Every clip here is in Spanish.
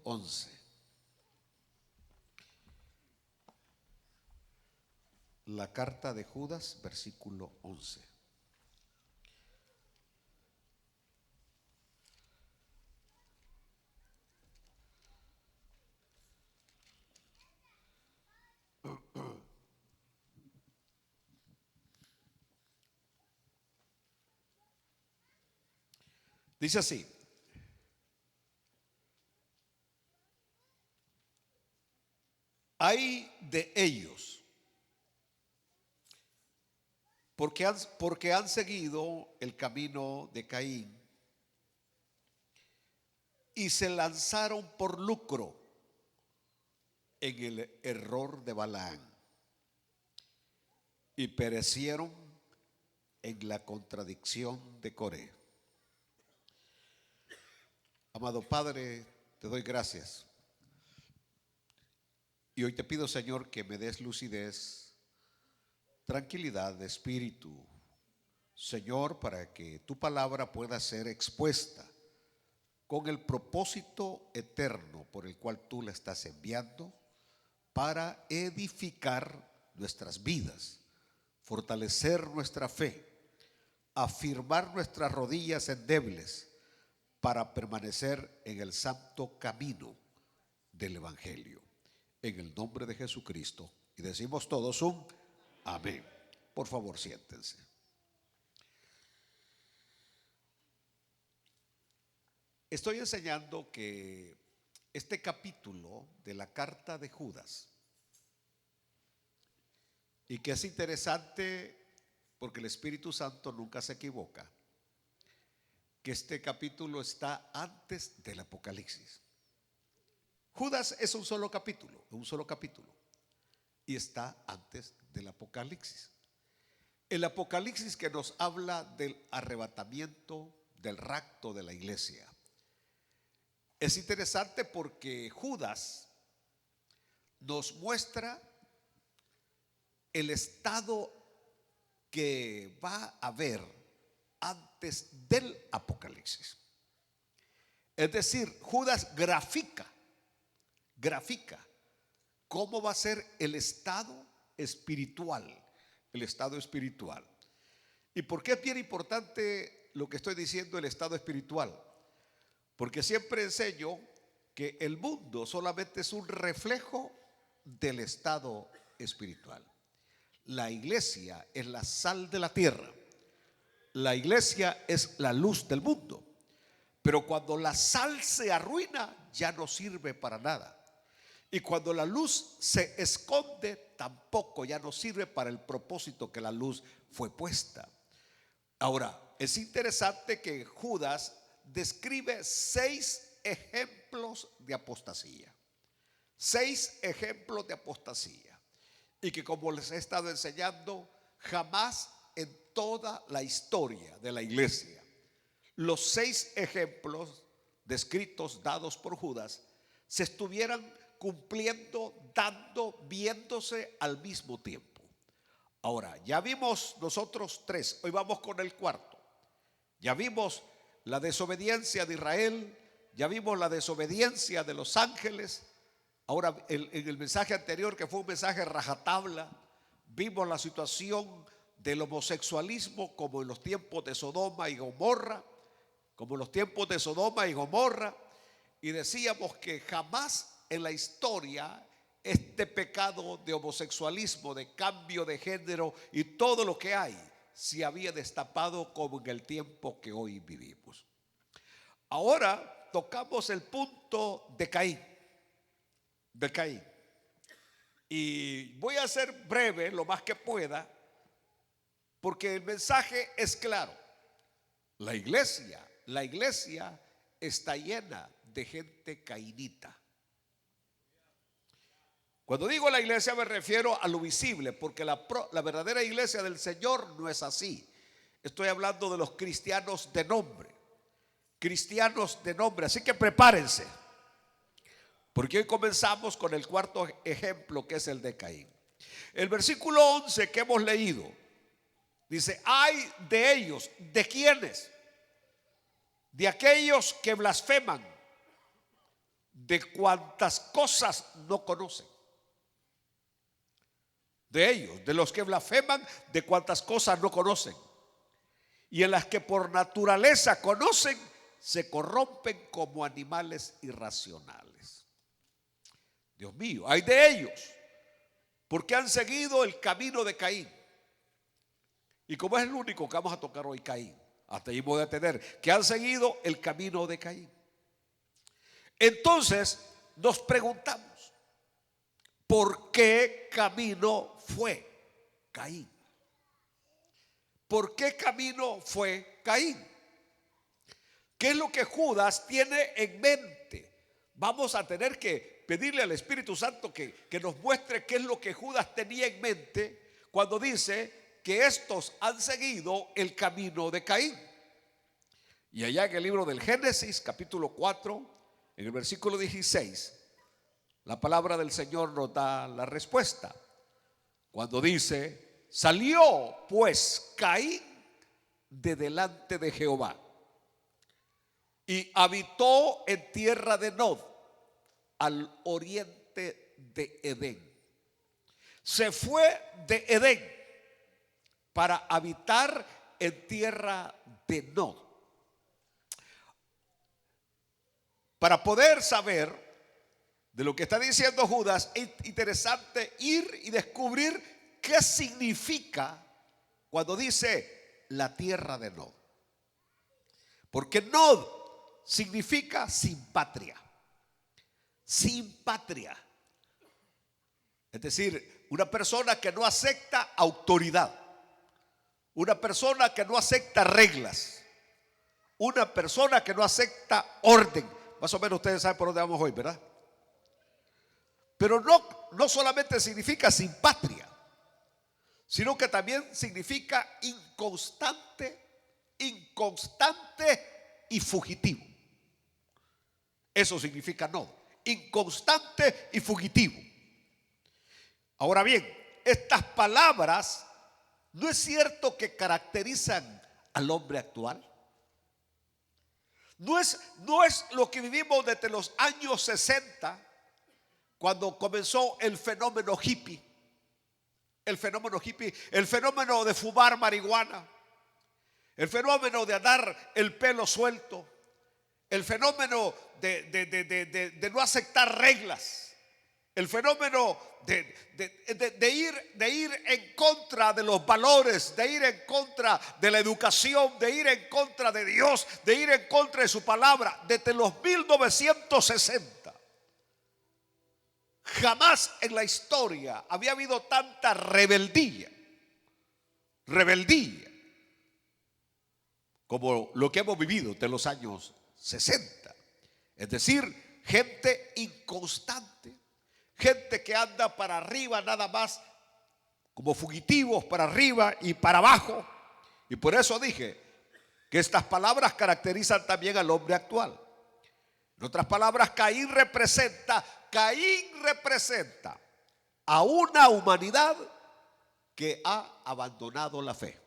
11. La carta de Judas, versículo 11. Dice así: hay de ellos, porque han seguido el camino de Caín y se lanzaron por lucro en el error de Balaam y perecieron en la contradicción de Coré. Amado Padre, te doy gracias. Y hoy te pido, Señor, que me des lucidez, tranquilidad de espíritu, Señor, para que tu palabra pueda ser expuesta con el propósito eterno por el cual tú la estás enviando, para edificar nuestras vidas, fortalecer nuestra fe, afirmar nuestras rodillas endebles, para permanecer en el santo camino del Evangelio. En el nombre de Jesucristo. Y decimos todos un amén. Por favor, siéntense. Estoy enseñando que este capítulo de la carta de Judas, y que es interesante porque el Espíritu Santo nunca se equivoca, que este capítulo está antes del Apocalipsis. Judas es un solo capítulo, y está antes del Apocalipsis. El Apocalipsis que nos habla del arrebatamiento, del rapto de la iglesia. Es interesante porque Judas nos muestra el estado que va a haber antes del Apocalipsis. Es decir, Judas grafica cómo va a ser el estado espiritual. ¿Y por qué es bien importante lo que estoy diciendo, el estado espiritual? Porque siempre enseño que el mundo solamente es un reflejo del estado espiritual. La iglesia es la sal de la tierra. La iglesia es la luz del mundo. Pero cuando la sal se arruina, ya no sirve para nada. Y cuando la luz se esconde, tampoco ya no sirve para el propósito que la luz fue puesta. Ahora, es interesante que Judas describe 6 ejemplos de apostasía. 6 ejemplos de apostasía. Y que, como les he estado enseñando, jamás en toda la historia de la iglesia los 6 ejemplos descritos, dados por Judas, se estuvieran cumpliendo, dando, viéndose al mismo tiempo. Ahora, ya vimos nosotros 3, hoy vamos con el cuarto. Ya vimos la desobediencia de Israel, ya vimos la desobediencia de los ángeles. Ahora, en el mensaje anterior, que fue un mensaje rajatabla, vimos la situación del homosexualismo como en los tiempos de Sodoma y Gomorra, y decíamos que jamás en la historia este pecado de homosexualismo, de cambio de género y todo lo que hay, se había destapado como en el tiempo que hoy vivimos. Ahora tocamos el punto de Caín. Y voy a ser breve lo más que pueda, porque el mensaje es claro. La iglesia está llena de gente cainita. Cuando digo la iglesia me refiero a lo visible, porque la verdadera iglesia del Señor no es así. Estoy hablando de los cristianos de nombre. Así que prepárense, porque hoy comenzamos con el cuarto ejemplo, que es el de Caín. El versículo 11 que hemos leído dice: hay de ellos. ¿De quiénes? De aquellos que blasfeman de cuantas cosas no conocen. De ellos, de los que blasfeman, de cuantas cosas no conocen. Y en las que por naturaleza conocen, se corrompen como animales irracionales. Dios mío, hay de ellos, porque han seguido el camino de Caín. Y como es el único que vamos a tocar hoy, Caín, hasta ahí voy a tener, que han seguido el camino de Caín. Entonces nos preguntamos, ¿por qué camino fue Caín? ¿Por qué camino fue Caín? ¿Qué es lo que Judas tiene en mente? Vamos a tener que pedirle al Espíritu Santo que nos muestre qué es lo que Judas tenía en mente cuando dice que estos han seguido el camino de Caín. Y allá en el libro del Génesis, capítulo 4, en el versículo 16, la palabra del Señor nos da la respuesta. Cuando dice: salió pues Caín de delante de Jehová y habitó en tierra de Nod, al oriente de Edén. Se fue de Edén para habitar en tierra de Nod. Para poder saber de lo que está diciendo Judas, es interesante ir y descubrir qué significa cuando dice la tierra de Nod. Porque Nod significa sin patria. Sin patria. Es decir, una persona que no acepta autoridad. Una persona que no acepta reglas. Una persona que no acepta orden. Más o menos ustedes saben por dónde vamos hoy, ¿verdad? Pero no solamente significa sin patria, sino que también significa inconstante y fugitivo. Eso significa no, inconstante y fugitivo. Ahora bien, estas palabras no es cierto que caracterizan al hombre actual. No es lo que vivimos desde los años 60, cuando comenzó el fenómeno hippie. El fenómeno de fumar marihuana, el fenómeno de andar el pelo suelto, el fenómeno de no aceptar reglas, el fenómeno de ir en contra de los valores, de ir en contra de la educación, de ir en contra de Dios, de ir en contra de su palabra, desde los 1960. Jamás en la historia había habido tanta rebeldía como lo que hemos vivido de los años 60. Es decir, gente inconstante, gente que anda para arriba nada más, como fugitivos para arriba y para abajo. Y por eso dije que estas palabras caracterizan también al hombre actual. En otras palabras, Caín representa a una humanidad que ha abandonado la fe.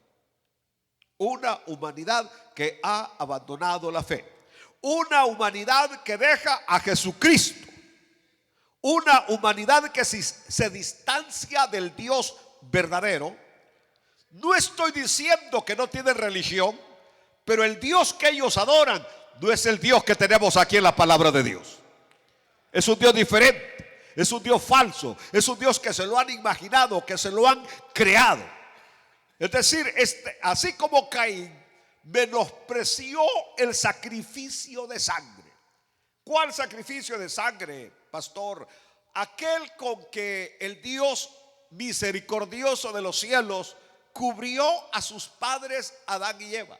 Una humanidad que ha abandonado la fe. Una humanidad que deja a Jesucristo. Una humanidad que se distancia del Dios verdadero. No estoy diciendo que no tienen religión, pero el Dios que ellos adoran no es el Dios que tenemos aquí en la palabra de Dios. Es un Dios diferente, es un Dios falso, es un Dios que se lo han imaginado, que se lo han creado. Es decir, así como Caín menospreció el sacrificio de sangre. ¿Cuál sacrificio de sangre, pastor? Aquel con que el Dios misericordioso de los cielos cubrió a sus padres Adán y Eva.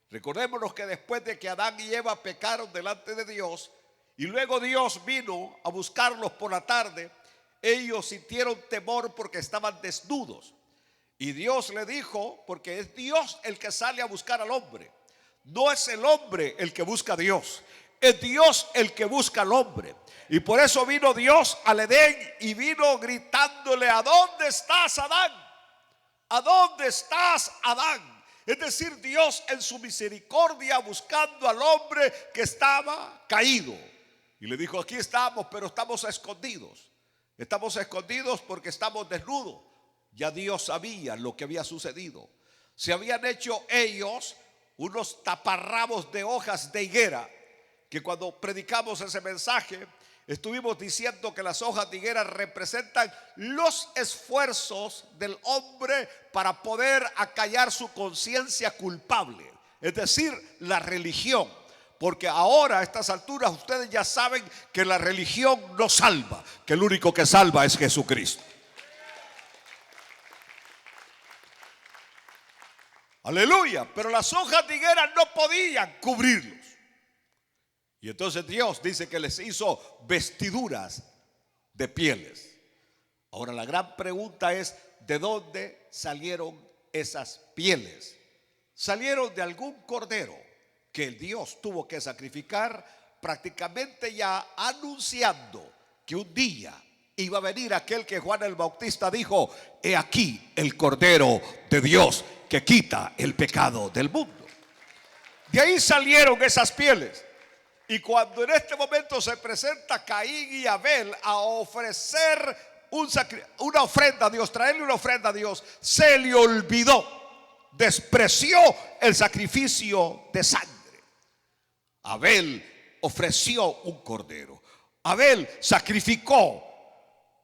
Recordémonos que después de que Adán y Eva pecaron delante de Dios y luego Dios vino a buscarlos por la tarde, ellos sintieron temor porque estaban desnudos. Y Dios le dijo, porque es Dios el que sale a buscar al hombre, no es el hombre el que busca a Dios, es Dios el que busca al hombre. Y por eso vino Dios al Edén y vino gritándole: ¿a dónde estás, Adán? ¿A dónde estás, Adán? Es decir, Dios en su misericordia buscando al hombre que estaba caído. Y le dijo: aquí estamos, pero estamos escondidos. Estamos escondidos porque estamos desnudos. Ya Dios sabía lo que había sucedido. Se habían hecho ellos unos taparrabos de hojas de higuera, que cuando predicamos ese mensaje estuvimos diciendo que las hojas de higuera representan los esfuerzos del hombre para poder acallar su conciencia culpable, es decir, la religión. Porque ahora a estas alturas ustedes ya saben que la religión no salva, que el único que salva es Jesucristo. Aleluya. Pero las hojas de higuera no podían cubrirlos. Y entonces Dios dice que les hizo vestiduras de pieles. Ahora la gran pregunta es: ¿de dónde salieron esas pieles? Salieron de algún cordero que Dios tuvo que sacrificar, prácticamente ya anunciando que un día iba a venir aquel que Juan el Bautista dijo: he aquí el Cordero de Dios que quita el pecado del mundo. De ahí salieron esas pieles. Y cuando en este momento se presenta Caín y Abel a ofrecer una ofrenda a Dios, traerle una ofrenda a Dios, se le olvidó, despreció el sacrificio de sangre. Abel ofreció un cordero. Abel sacrificó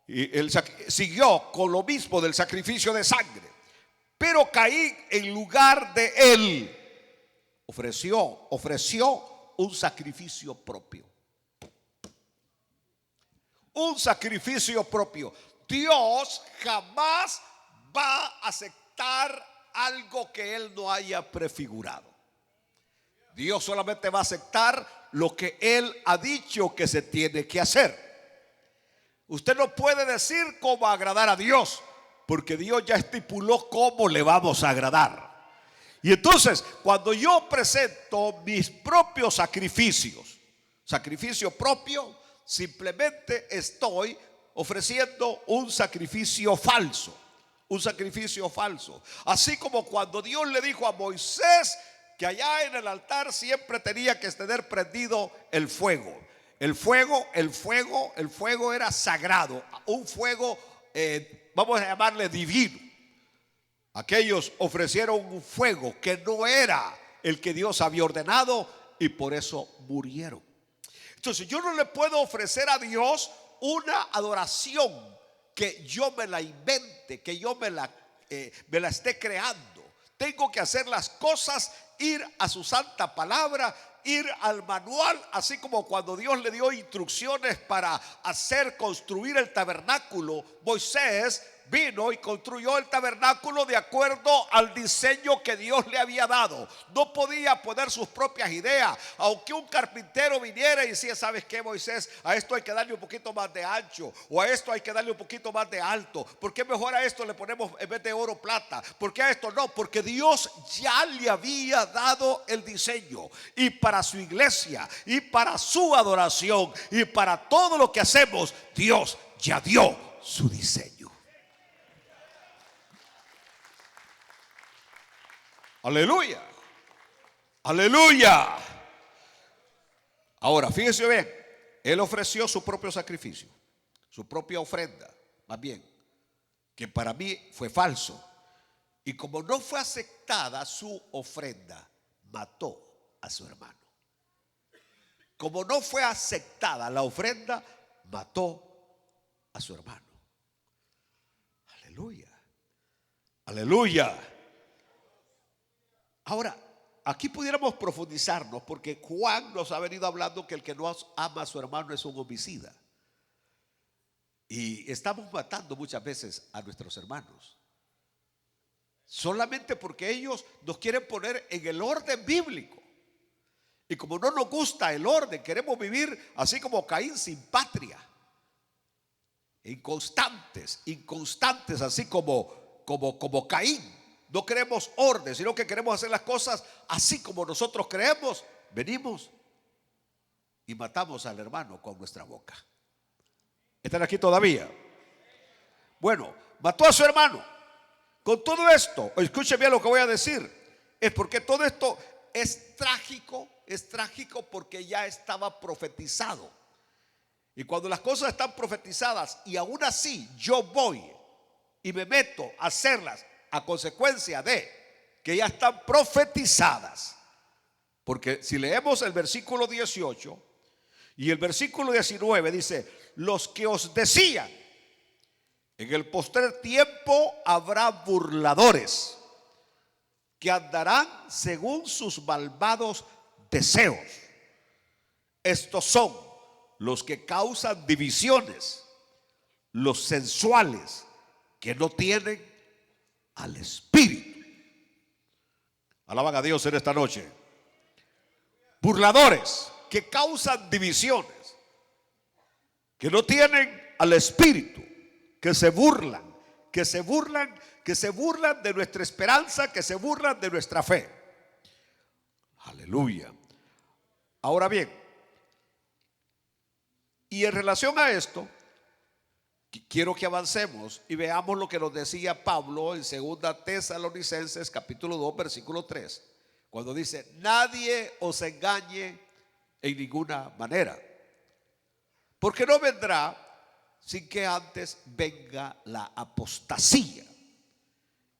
y él siguió con lo mismo del sacrificio de sangre. Pero Caín, en lugar de él, ofreció un sacrificio propio. Un sacrificio propio. Dios jamás va a aceptar algo que Él no haya prefigurado. Dios solamente va a aceptar lo que Él ha dicho que se tiene que hacer. Usted no puede decir cómo agradar a Dios, porque Dios ya estipuló cómo le vamos a agradar. Y entonces, cuando yo presento mis propios sacrificios, sacrificio propio, simplemente estoy ofreciendo un sacrificio falso. Un sacrificio falso. Así como cuando Dios le dijo a Moisés que allá en el altar siempre tenía que tener prendido el fuego. El fuego era sagrado. Un fuego, vamos a llamarle divino. Aquellos ofrecieron un fuego que no era el que Dios había ordenado y por eso murieron. Entonces yo no le puedo ofrecer a Dios una adoración que yo me la invente, que yo me la esté creando. Tengo que hacer las cosas, ir a su santa palabra, ir al manual, así como cuando Dios le dio instrucciones para construir el tabernáculo. Moisés vino y construyó el tabernáculo de acuerdo al diseño que Dios le había dado. No podía poner sus propias ideas. Aunque un carpintero viniera y decía: ¿sabes qué, Moisés? A esto hay que darle un poquito más de ancho, o a esto hay que darle un poquito más de alto. ¿Por qué mejor a esto le ponemos en vez de oro plata? ¿Por qué a esto no? Porque Dios ya le había dado el diseño. Y para su iglesia, y para su adoración, y para todo lo que hacemos, Dios ya dio su diseño. Aleluya, aleluya. Ahora fíjese bien, él ofreció su propio sacrificio, su propia ofrenda, más bien, que para mí fue falso. Y como no fue aceptada su ofrenda, mató a su hermano. Como no fue aceptada la ofrenda, mató a su hermano. Aleluya, aleluya. Ahora, aquí pudiéramos profundizarnos, porque Juan nos ha venido hablando que el que no ama a su hermano es un homicida. Y estamos matando muchas veces a nuestros hermanos, solamente porque ellos nos quieren poner en el orden bíblico. Y como no nos gusta el orden, queremos vivir así como Caín, sin patria, inconstantes, así como Caín. No queremos orden, sino que queremos hacer las cosas así como nosotros creemos. Venimos y matamos al hermano con nuestra boca. ¿Están aquí todavía? Bueno, mató a su hermano. Con todo esto, escuchen bien lo que voy a decir. Es porque todo esto es trágico porque ya estaba profetizado. Y cuando las cosas están profetizadas y aún así yo voy y me meto a hacerlas a consecuencia de que ya están profetizadas. Porque si leemos el versículo 18 y el versículo 19 dice: los que os decían, en el postrer tiempo habrá burladores que andarán según sus malvados deseos. Estos son los que causan divisiones, los sensuales, que no tienen al Espíritu. Alaban a Dios en esta noche. Burladores que causan divisiones, que no tienen al Espíritu, que se burlan, que se burlan de nuestra esperanza, que se burlan de nuestra fe. Aleluya. Ahora bien, y en relación a esto, quiero que avancemos y veamos lo que nos decía Pablo en 2 Tesalonicenses capítulo 2 versículo 3, cuando dice: nadie os engañe en ninguna manera, porque no vendrá sin que antes venga la apostasía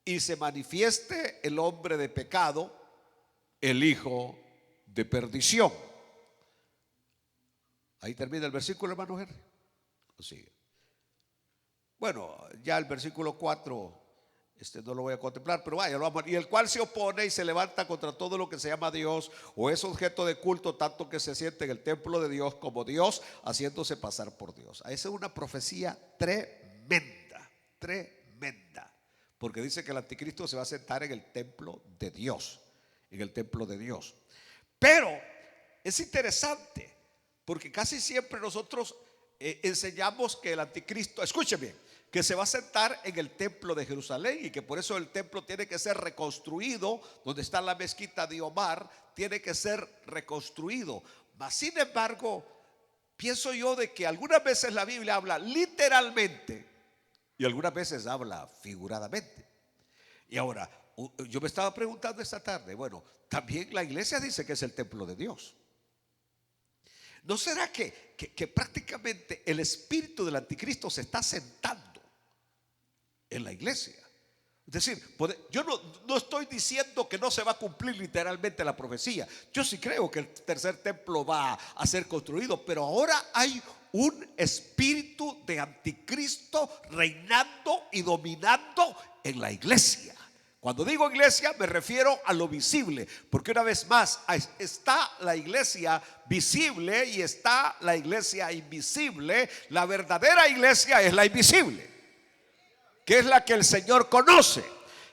y se manifieste el hombre de pecado, el hijo de perdición. Ahí termina el versículo, hermano Henry. Sigue. Bueno, ya el versículo 4 no lo voy a contemplar, pero vaya, y el cual se opone y se levanta contra todo lo que se llama Dios o es objeto de culto, tanto que se siente en el templo de Dios como Dios, haciéndose pasar por Dios. Esa es una profecía tremenda, tremenda, porque dice que el anticristo se va a sentar en el templo de Dios, en el templo de Dios. Pero es interesante, porque casi siempre nosotros enseñamos que el anticristo, escuchen bien, que se va a sentar en el templo de Jerusalén y que por eso el templo tiene que ser reconstruido. Donde está la mezquita de Omar tiene que ser reconstruido. Mas sin embargo, pienso yo de que algunas veces la Biblia habla literalmente y algunas veces habla figuradamente. Y ahora, yo me estaba preguntando esta tarde, bueno, también la iglesia dice que es el templo de Dios. ¿No será que prácticamente el espíritu del anticristo se está sentando en la iglesia? Es decir, yo no estoy diciendo que no se va a cumplir literalmente la profecía. Yo sí creo que el tercer templo va a ser construido, pero ahora hay un espíritu de anticristo reinando y dominando en la iglesia. Cuando digo iglesia me refiero a lo visible, porque una vez más está la iglesia visible y está la iglesia invisible. La verdadera iglesia es la invisible, que es la que el Señor conoce,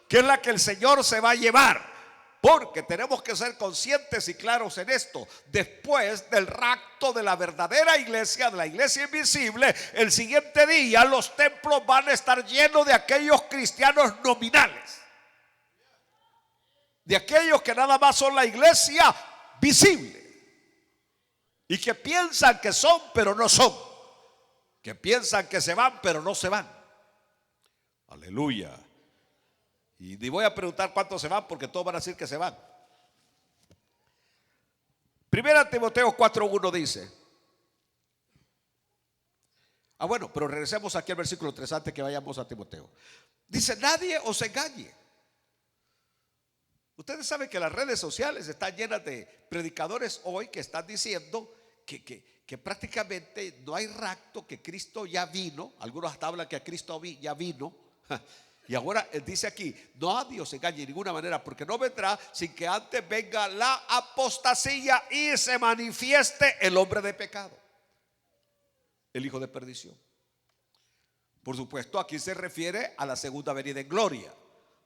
que es la que el Señor se va a llevar. Porque tenemos que ser conscientes y claros en esto: después del rapto de la verdadera iglesia, de la iglesia invisible, el siguiente día los templos van a estar llenos de aquellos cristianos nominales, de aquellos que nada más son la iglesia visible y que piensan que son pero no son, que piensan que se van pero no se van. Aleluya. Y ni voy a preguntar cuántos se van, porque todos van a decir que se van. Primera Timoteo 4:1 dice, bueno, pero regresemos aquí al versículo 3 antes que vayamos a Timoteo. Dice: nadie os engañe. Ustedes saben que las redes sociales están llenas de predicadores hoy que están diciendo que prácticamente no hay rapto, que Cristo ya vino. Algunos hasta hablan que Cristo ya vino. Y ahora él dice aquí: no a Dios engañe de ninguna manera, porque no vendrá sin que antes venga la apostasía y se manifieste el hombre de pecado, el hijo de perdición. Por supuesto, aquí se refiere a la segunda venida en gloria,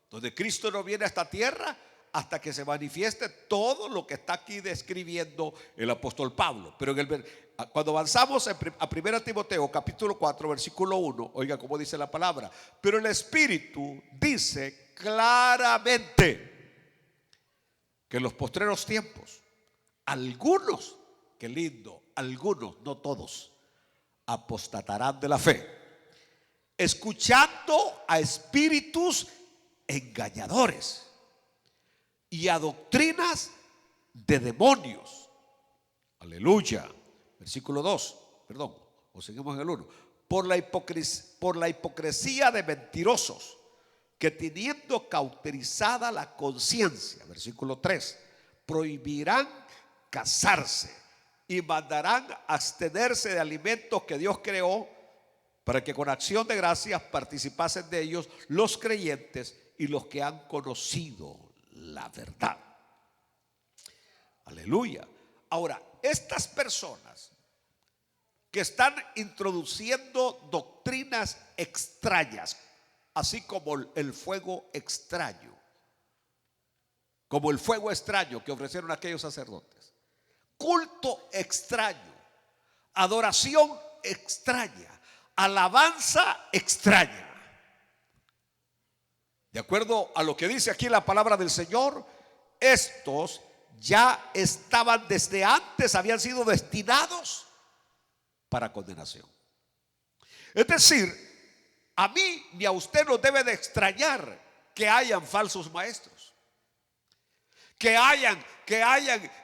donde Cristo no viene a esta tierra hasta que se manifieste todo lo que está aquí describiendo el apóstol Pablo. Pero cuando avanzamos a 1 Timoteo capítulo 4 versículo 1, oiga cómo dice la palabra: pero el Espíritu dice claramente que en los postreros tiempos algunos, qué lindo, algunos, no todos, apostatarán de la fe, escuchando a espíritus engañadores y a doctrinas de demonios. Aleluya. Versículo 2, perdón, o seguimos en el 1, por la hipocresía de mentirosos, que teniendo cauterizada la conciencia, versículo 3, prohibirán casarse y mandarán abstenerse de alimentos que Dios creó, para que con acción de gracias participasen de ellos los creyentes y los que han conocido la verdad. Aleluya. Ahora, estas personas que están introduciendo doctrinas extrañas, así como el fuego extraño, que ofrecieron aquellos sacerdotes, culto extraño, adoración extraña, alabanza extraña. De acuerdo a lo que dice aquí la palabra del Señor, estos ya estaban desde antes, habían sido destinados para condenación. Es decir, a mí ni a usted nos debe de extrañar que hayan falsos maestros, que hayan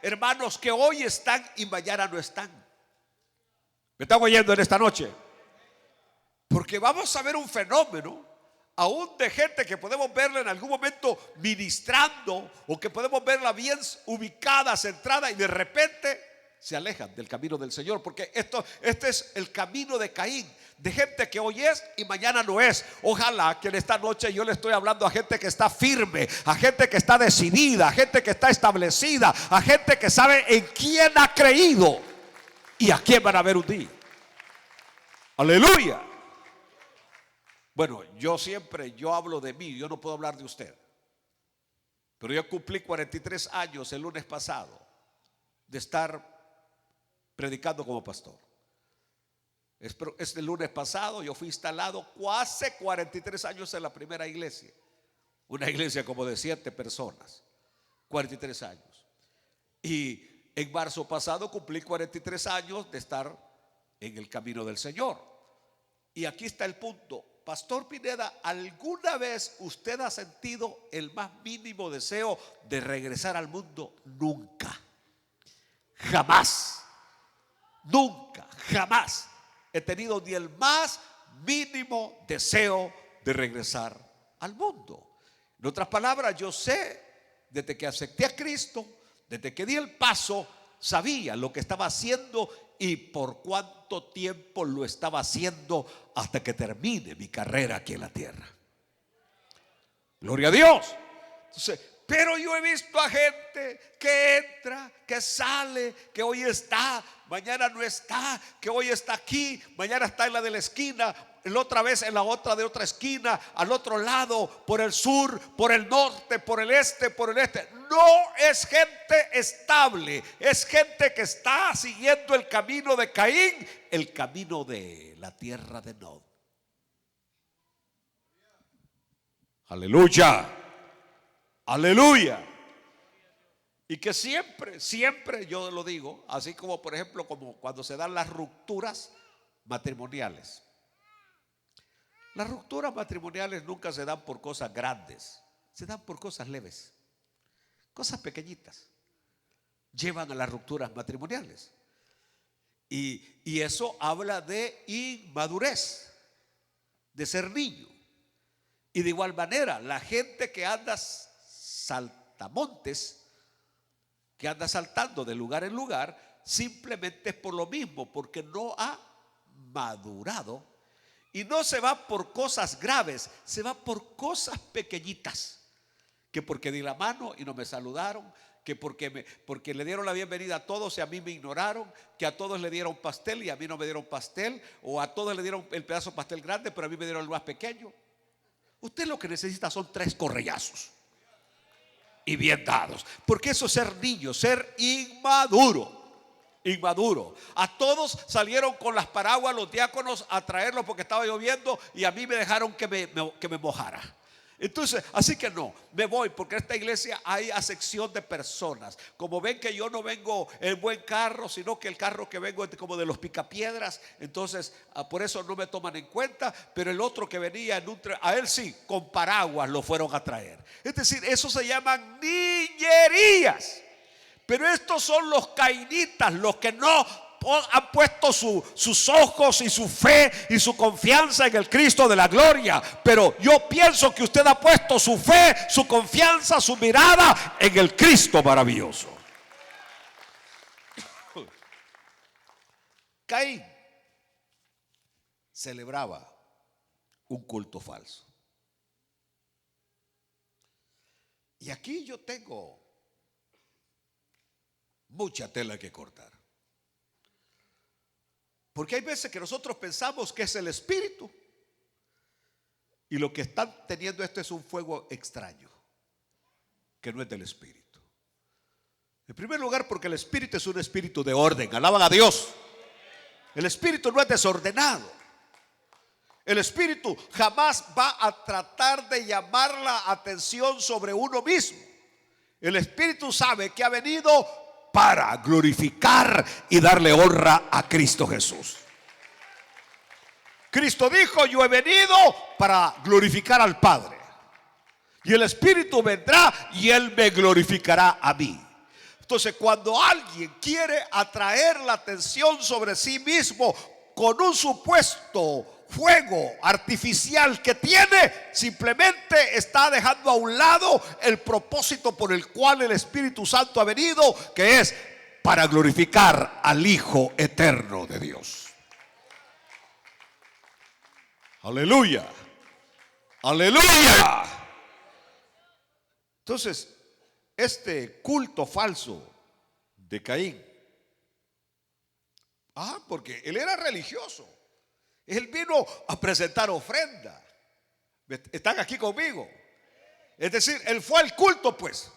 hermanos que hoy están y mañana no están. ¿Me están oyendo en esta noche? Porque vamos a ver un fenómeno, aún de gente que podemos verla en algún momento ministrando, o que podemos verla bien ubicada, centrada, y de repente se alejan del camino del Señor. Porque este es el camino de Caín, de gente que hoy es y mañana no es. Ojalá que en esta noche yo le estoy hablando a gente que está firme, a gente que está decidida, a gente que está establecida, a gente que sabe en quién ha creído y a quién van a ver un día. Aleluya. Bueno, yo hablo de mí, yo no puedo hablar de usted. Pero yo cumplí 43 años el lunes pasado de estar predicando como pastor. Este lunes pasado yo fui instalado hace 43 años en la primera iglesia. Una iglesia como de 7 personas, 43 años. Y en marzo pasado cumplí 43 años de estar en el camino del Señor. Y aquí está el punto. Pastor Pineda, ¿alguna vez usted ha sentido el más mínimo deseo de regresar al mundo? Nunca. Jamás. Nunca, jamás he tenido ni el más mínimo deseo de regresar al mundo. En otras palabras, yo sé, desde que acepté a Cristo, desde que di el paso, sabía lo que estaba haciendo y por cuánto tiempo lo estaba haciendo hasta que termine mi carrera aquí en la tierra. Gloria a Dios. Entonces, pero yo he visto a gente que entra, que sale, que hoy está, mañana no está, que hoy está aquí, mañana está en la de la esquina, la otra vez en la otra de otra esquina, al otro lado, por el sur, por el norte, por el este, por el este. No es gente estable, es gente que está siguiendo el camino de Caín, el camino de la tierra de Nod. Aleluya. Aleluya. Y que siempre yo lo digo, así como por ejemplo como cuando se dan las rupturas matrimoniales. Las rupturas matrimoniales nunca se dan por cosas grandes, se dan por cosas leves, cosas pequeñitas. Llevan a las rupturas matrimoniales. Y eso habla de inmadurez, de ser niño. Y de igual manera, la gente que anda saltamontes, que anda saltando de lugar en lugar, simplemente es por lo mismo, porque no ha madurado. Y no se va por cosas graves, se va por cosas pequeñitas. Que porque di la mano y no me saludaron, que porque le dieron la bienvenida a todos y a mí me ignoraron, que a todos le dieron pastel y a mí no me dieron pastel, o a todos le dieron el pedazo de pastel grande pero a mí me dieron el más pequeño. Usted lo que necesita son 3 correazos y bien dados, porque eso es ser niño, ser inmaduro. Inmaduro. A todos salieron con las paraguas los diáconos a traerlo porque estaba lloviendo y a mí me dejaron que me mojara. Entonces, así que no, me voy porque en esta iglesia hay acepción de personas. Como ven que yo no vengo en buen carro, sino que el carro que vengo es como de los picapiedras, entonces por eso no me toman en cuenta. Pero el otro que venía a él sí, con paraguas lo fueron a traer. Es decir, eso se llaman niñerías. Pero estos son los cainitas, los que no han puesto sus ojos y su fe y su confianza en el Cristo de la gloria. Pero yo pienso que usted ha puesto su fe, su confianza, su mirada en el Cristo maravilloso. Caín celebraba un culto falso. Y aquí yo tengo mucha tela que cortar. Porque hay veces que nosotros pensamos que es el espíritu y lo que están teniendo esto es un fuego extraño, que no es del espíritu. En primer lugar, porque el espíritu es un espíritu de orden. Alaban a Dios. El espíritu no es desordenado. El espíritu jamás va a tratar de llamar la atención sobre uno mismo. El espíritu sabe que ha venido para glorificar y darle honra a Cristo Jesús. Cristo dijo: yo he venido para glorificar al Padre, y el espíritu vendrá y él me glorificará a mí. Entonces, cuando alguien quiere atraer la atención sobre sí mismo con un supuesto fuego artificial que tiene, simplemente está dejando a un lado el propósito por el cual el Espíritu Santo ha venido, que es para glorificar al Hijo eterno de Dios. Aleluya, aleluya. Entonces, este culto falso de Caín, porque él era religioso, él vino a presentar ofrenda. ¿Están aquí conmigo? Es decir, él fue al culto, pues.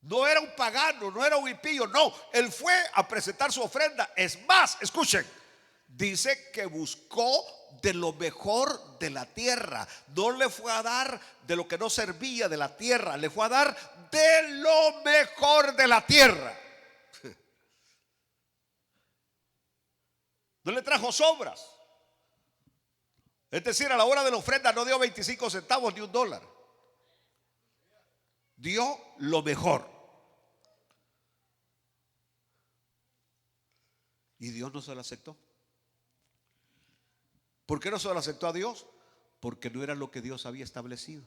No era un pagano, no era un impío, no, él fue a presentar su ofrenda. Es más, escuchen, dice que buscó de lo mejor de la tierra. No le fue a dar de lo que no servía de la tierra, le fue a dar de lo mejor de la tierra. No le trajo sobras. Es decir, a la hora de la ofrenda no dio 25 centavos ni $1. Dio lo mejor. Y Dios no se lo aceptó. ¿Por qué no se lo aceptó a Dios? Porque no era lo que Dios había establecido.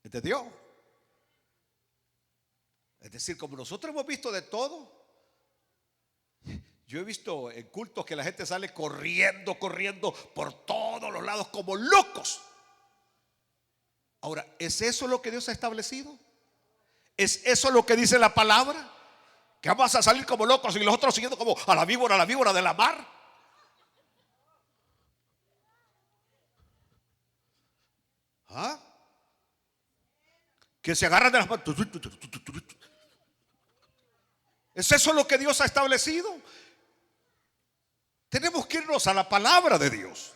¿Entendió? Es decir, como nosotros hemos visto de todo. Yo he visto en cultos que la gente sale corriendo por todos los lados como locos. Ahora, ¿es eso lo que Dios ha establecido? ¿Es eso lo que dice la palabra? ¿Que vamos a salir como locos y los otros siguiendo como a la víbora de la mar? Que se agarran de las manos. ¿Es eso lo que Dios ha establecido? Tenemos que irnos a la palabra de Dios.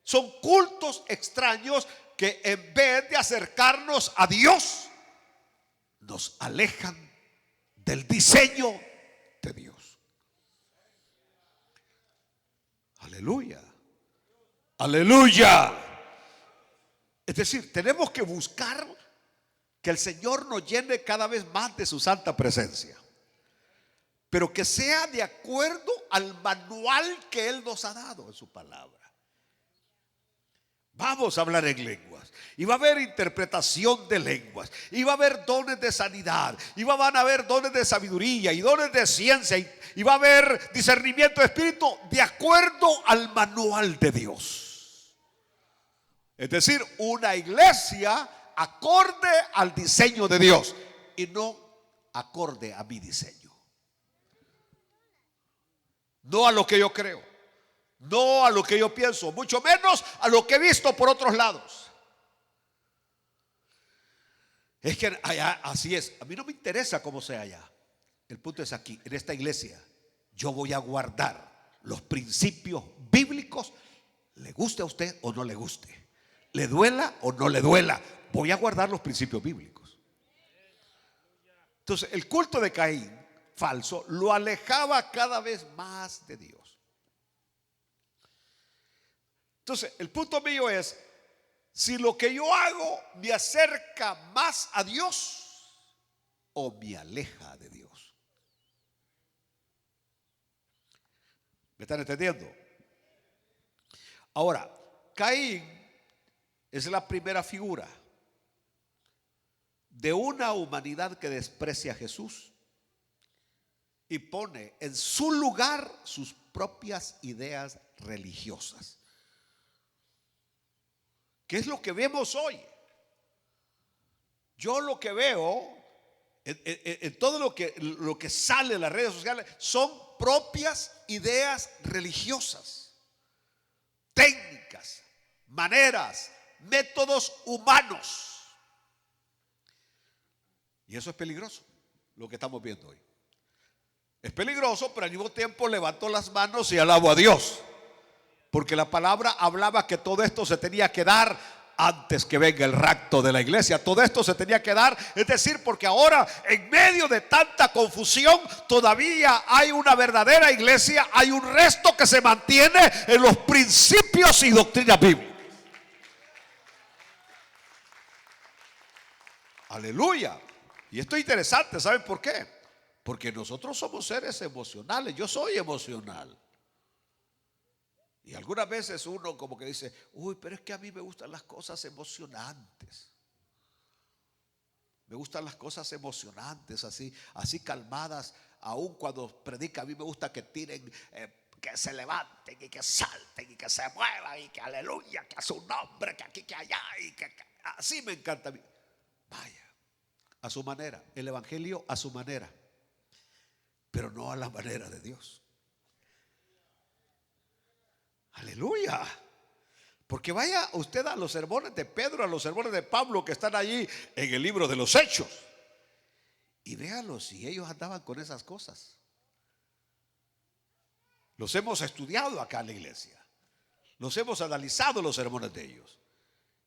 Son cultos extraños que en vez de acercarnos a Dios, nos alejan del diseño de Dios. Aleluya, aleluya. Es decir, tenemos que buscar que el Señor nos llene cada vez más de su santa presencia, pero que sea de acuerdo al manual que Él nos ha dado en su palabra. Vamos a hablar en lenguas, y va a haber interpretación de lenguas, y va a haber dones de sanidad, y van a haber dones de sabiduría y dones de ciencia, y va a haber discernimiento de espíritu de acuerdo al manual de Dios. Es decir, una iglesia acorde al diseño de Dios y no acorde a mi diseño. No a lo que yo creo, no a lo que yo pienso, mucho menos a lo que he visto por otros lados. Es que allá así es. A mí no me interesa cómo sea allá. El punto es aquí, en esta iglesia, yo voy a guardar los principios bíblicos, le guste a usted o no le guste, le duela o no le duela, voy a guardar los principios bíblicos. Entonces, el culto de Caín falso lo alejaba cada vez más de Dios. Entonces, el punto mío es si lo que yo hago me acerca más a Dios o me aleja de Dios. ¿Me están entendiendo? Ahora, Caín es la primera figura de una humanidad que desprecia a Jesús y pone en su lugar sus propias ideas religiosas. ¿Qué es lo que vemos hoy? Yo lo que veo en todo lo que sale en las redes sociales son propias ideas religiosas, técnicas, maneras, métodos humanos. Y eso es peligroso, lo que estamos viendo hoy. Es peligroso, pero al mismo tiempo levantó las manos y alabó a Dios. Porque la palabra hablaba que todo esto se tenía que dar antes que venga el rapto de la iglesia. Todo esto se tenía que dar, es decir, porque ahora en medio de tanta confusión todavía hay una verdadera iglesia, hay un resto que se mantiene en los principios y doctrinas bíblicas. Aleluya. Y esto es interesante, ¿saben por qué? Porque nosotros somos seres emocionales. Yo soy emocional. Y algunas veces uno como que dice, uy, pero es que a mí me gustan las cosas emocionantes. Me gustan las cosas emocionantes, así calmadas. Aun cuando predica, a mí me gusta que tiren, que se levanten y que salten y que se muevan y que aleluya, que a su nombre, que aquí, que allá, y que así me encanta a mí. Vaya, a su manera, el evangelio a su manera, pero no a la manera de Dios. Aleluya. Porque vaya usted a los sermones de Pedro, a los sermones de Pablo que están allí en el libro de los Hechos, y véanlos si ellos andaban con esas cosas. Los hemos estudiado acá en la iglesia, los hemos analizado los sermones de ellos,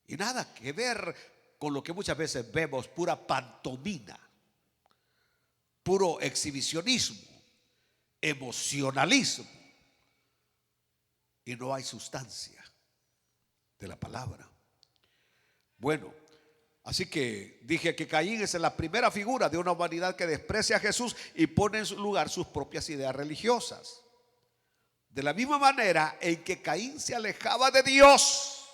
y nada que ver con lo que muchas veces vemos, pura pantomima, puro exhibicionismo, emocionalismo, y no hay sustancia de la palabra. Bueno, así que dije que Caín es la primera figura de una humanidad que desprecia a Jesús y pone en su lugar sus propias ideas religiosas. De la misma manera en que Caín se alejaba de Dios,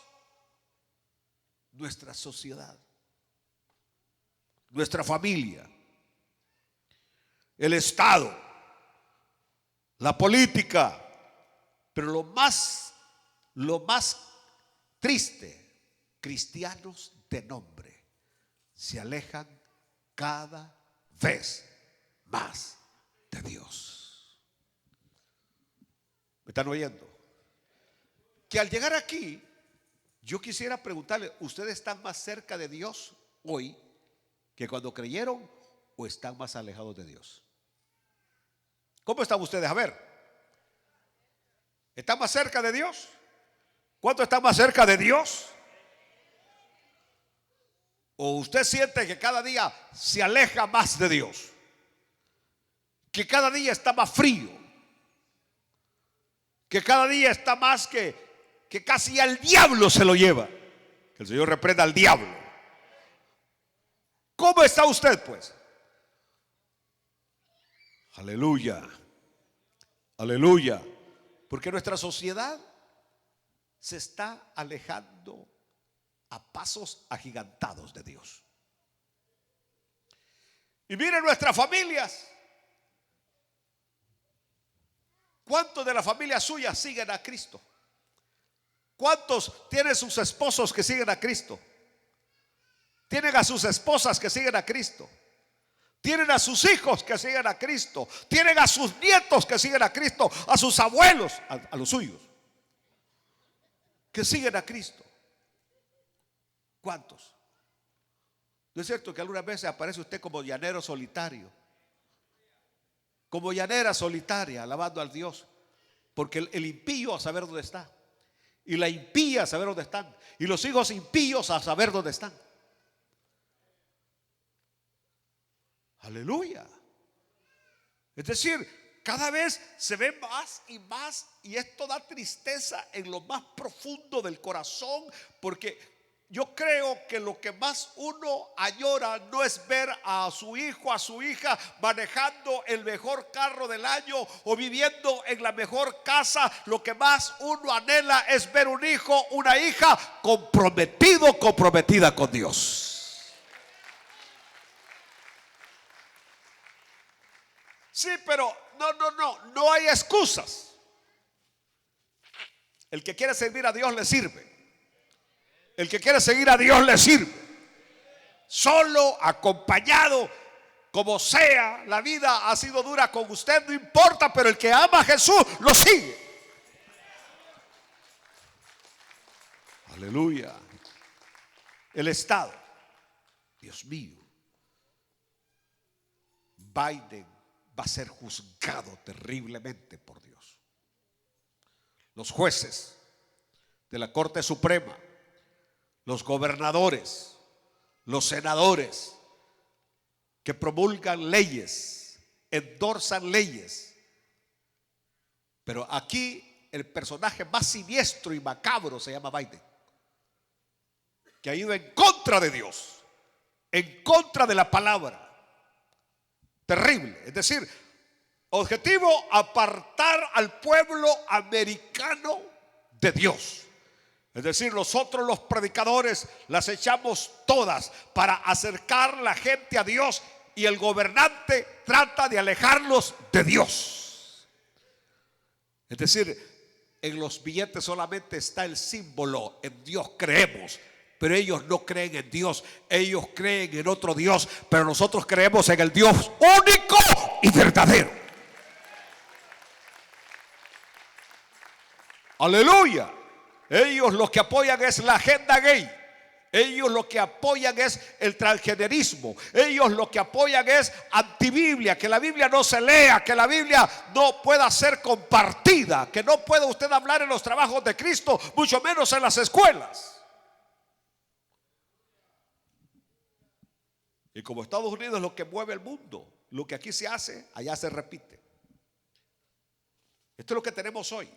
nuestra sociedad, nuestra familia, el Estado, la política, pero lo más triste, cristianos de nombre se alejan cada vez más de Dios. ¿Me están oyendo? Que al llegar aquí, yo quisiera preguntarle, ¿ustedes están más cerca de Dios hoy que cuando creyeron o están más alejados de Dios? ¿Cómo están ustedes? A ver, ¿están más cerca de Dios? ¿Cuánto están más cerca de Dios? ¿O usted siente que cada día se aleja más de Dios? Que cada día está más frío, que cada día está más que casi al diablo se lo lleva. Que el Señor reprenda al diablo. ¿Cómo está usted pues? Aleluya. Aleluya. Porque nuestra sociedad se está alejando a pasos agigantados de Dios. Y miren nuestras familias. ¿Cuántos de la familia suya siguen a Cristo? ¿Cuántos tienen sus esposos que siguen a Cristo? Tienen a sus esposas que siguen a Cristo. Tienen a sus hijos que siguen a Cristo. Tienen a sus nietos que siguen a Cristo. A sus abuelos, a los suyos, que siguen a Cristo. ¿Cuántos? ¿No es cierto que algunas veces aparece usted como llanero solitario? Como llanera solitaria, alabando al Dios. Porque el impío a saber dónde está, y la impía a saber dónde están, y los hijos impíos a saber dónde están. Aleluya. Es decir, cada vez se ve más y más, y esto da tristeza en lo más profundo del corazón, porque Yo creo que lo que más uno añora no es ver a su hijo, a su hija manejando el mejor carro del año o viviendo en la mejor casa. Lo que más uno anhela es ver un hijo, una hija comprometido, comprometida con Dios. Sí, pero no hay excusas. El que quiere servir a Dios le sirve. El que quiere seguir a Dios le sirve. Solo, acompañado, como sea, la vida ha sido dura con usted, no importa, pero el que ama a Jesús lo sigue. Aleluya. El Estado, Dios mío, Biden va a ser juzgado terriblemente por Dios. Los jueces de la Corte Suprema, los gobernadores, los senadores que promulgan leyes, endorsan leyes. Pero aquí el personaje más siniestro y macabro se llama Biden, que ha ido en contra de Dios, en contra de la palabra. Terrible. Es decir, objetivo: apartar al pueblo americano de Dios. Es decir, nosotros los predicadores las echamos todas para acercar la gente a Dios, y el gobernante trata de alejarlos de Dios. Es decir, en los billetes solamente está el símbolo: en Dios creemos. Pero ellos no creen en Dios, ellos creen en otro Dios, pero nosotros creemos en el Dios único y verdadero. Aleluya. Ellos lo que apoyan es la agenda gay. Ellos lo que apoyan es el transgenerismo. Ellos lo que apoyan es antibiblia, que la Biblia no se lea, que la Biblia no pueda ser compartida, que no pueda usted hablar en los trabajos de Cristo, mucho menos en las escuelas. Y como Estados Unidos es lo que mueve el mundo, lo que aquí se hace, allá se repite. Esto es lo que tenemos hoy.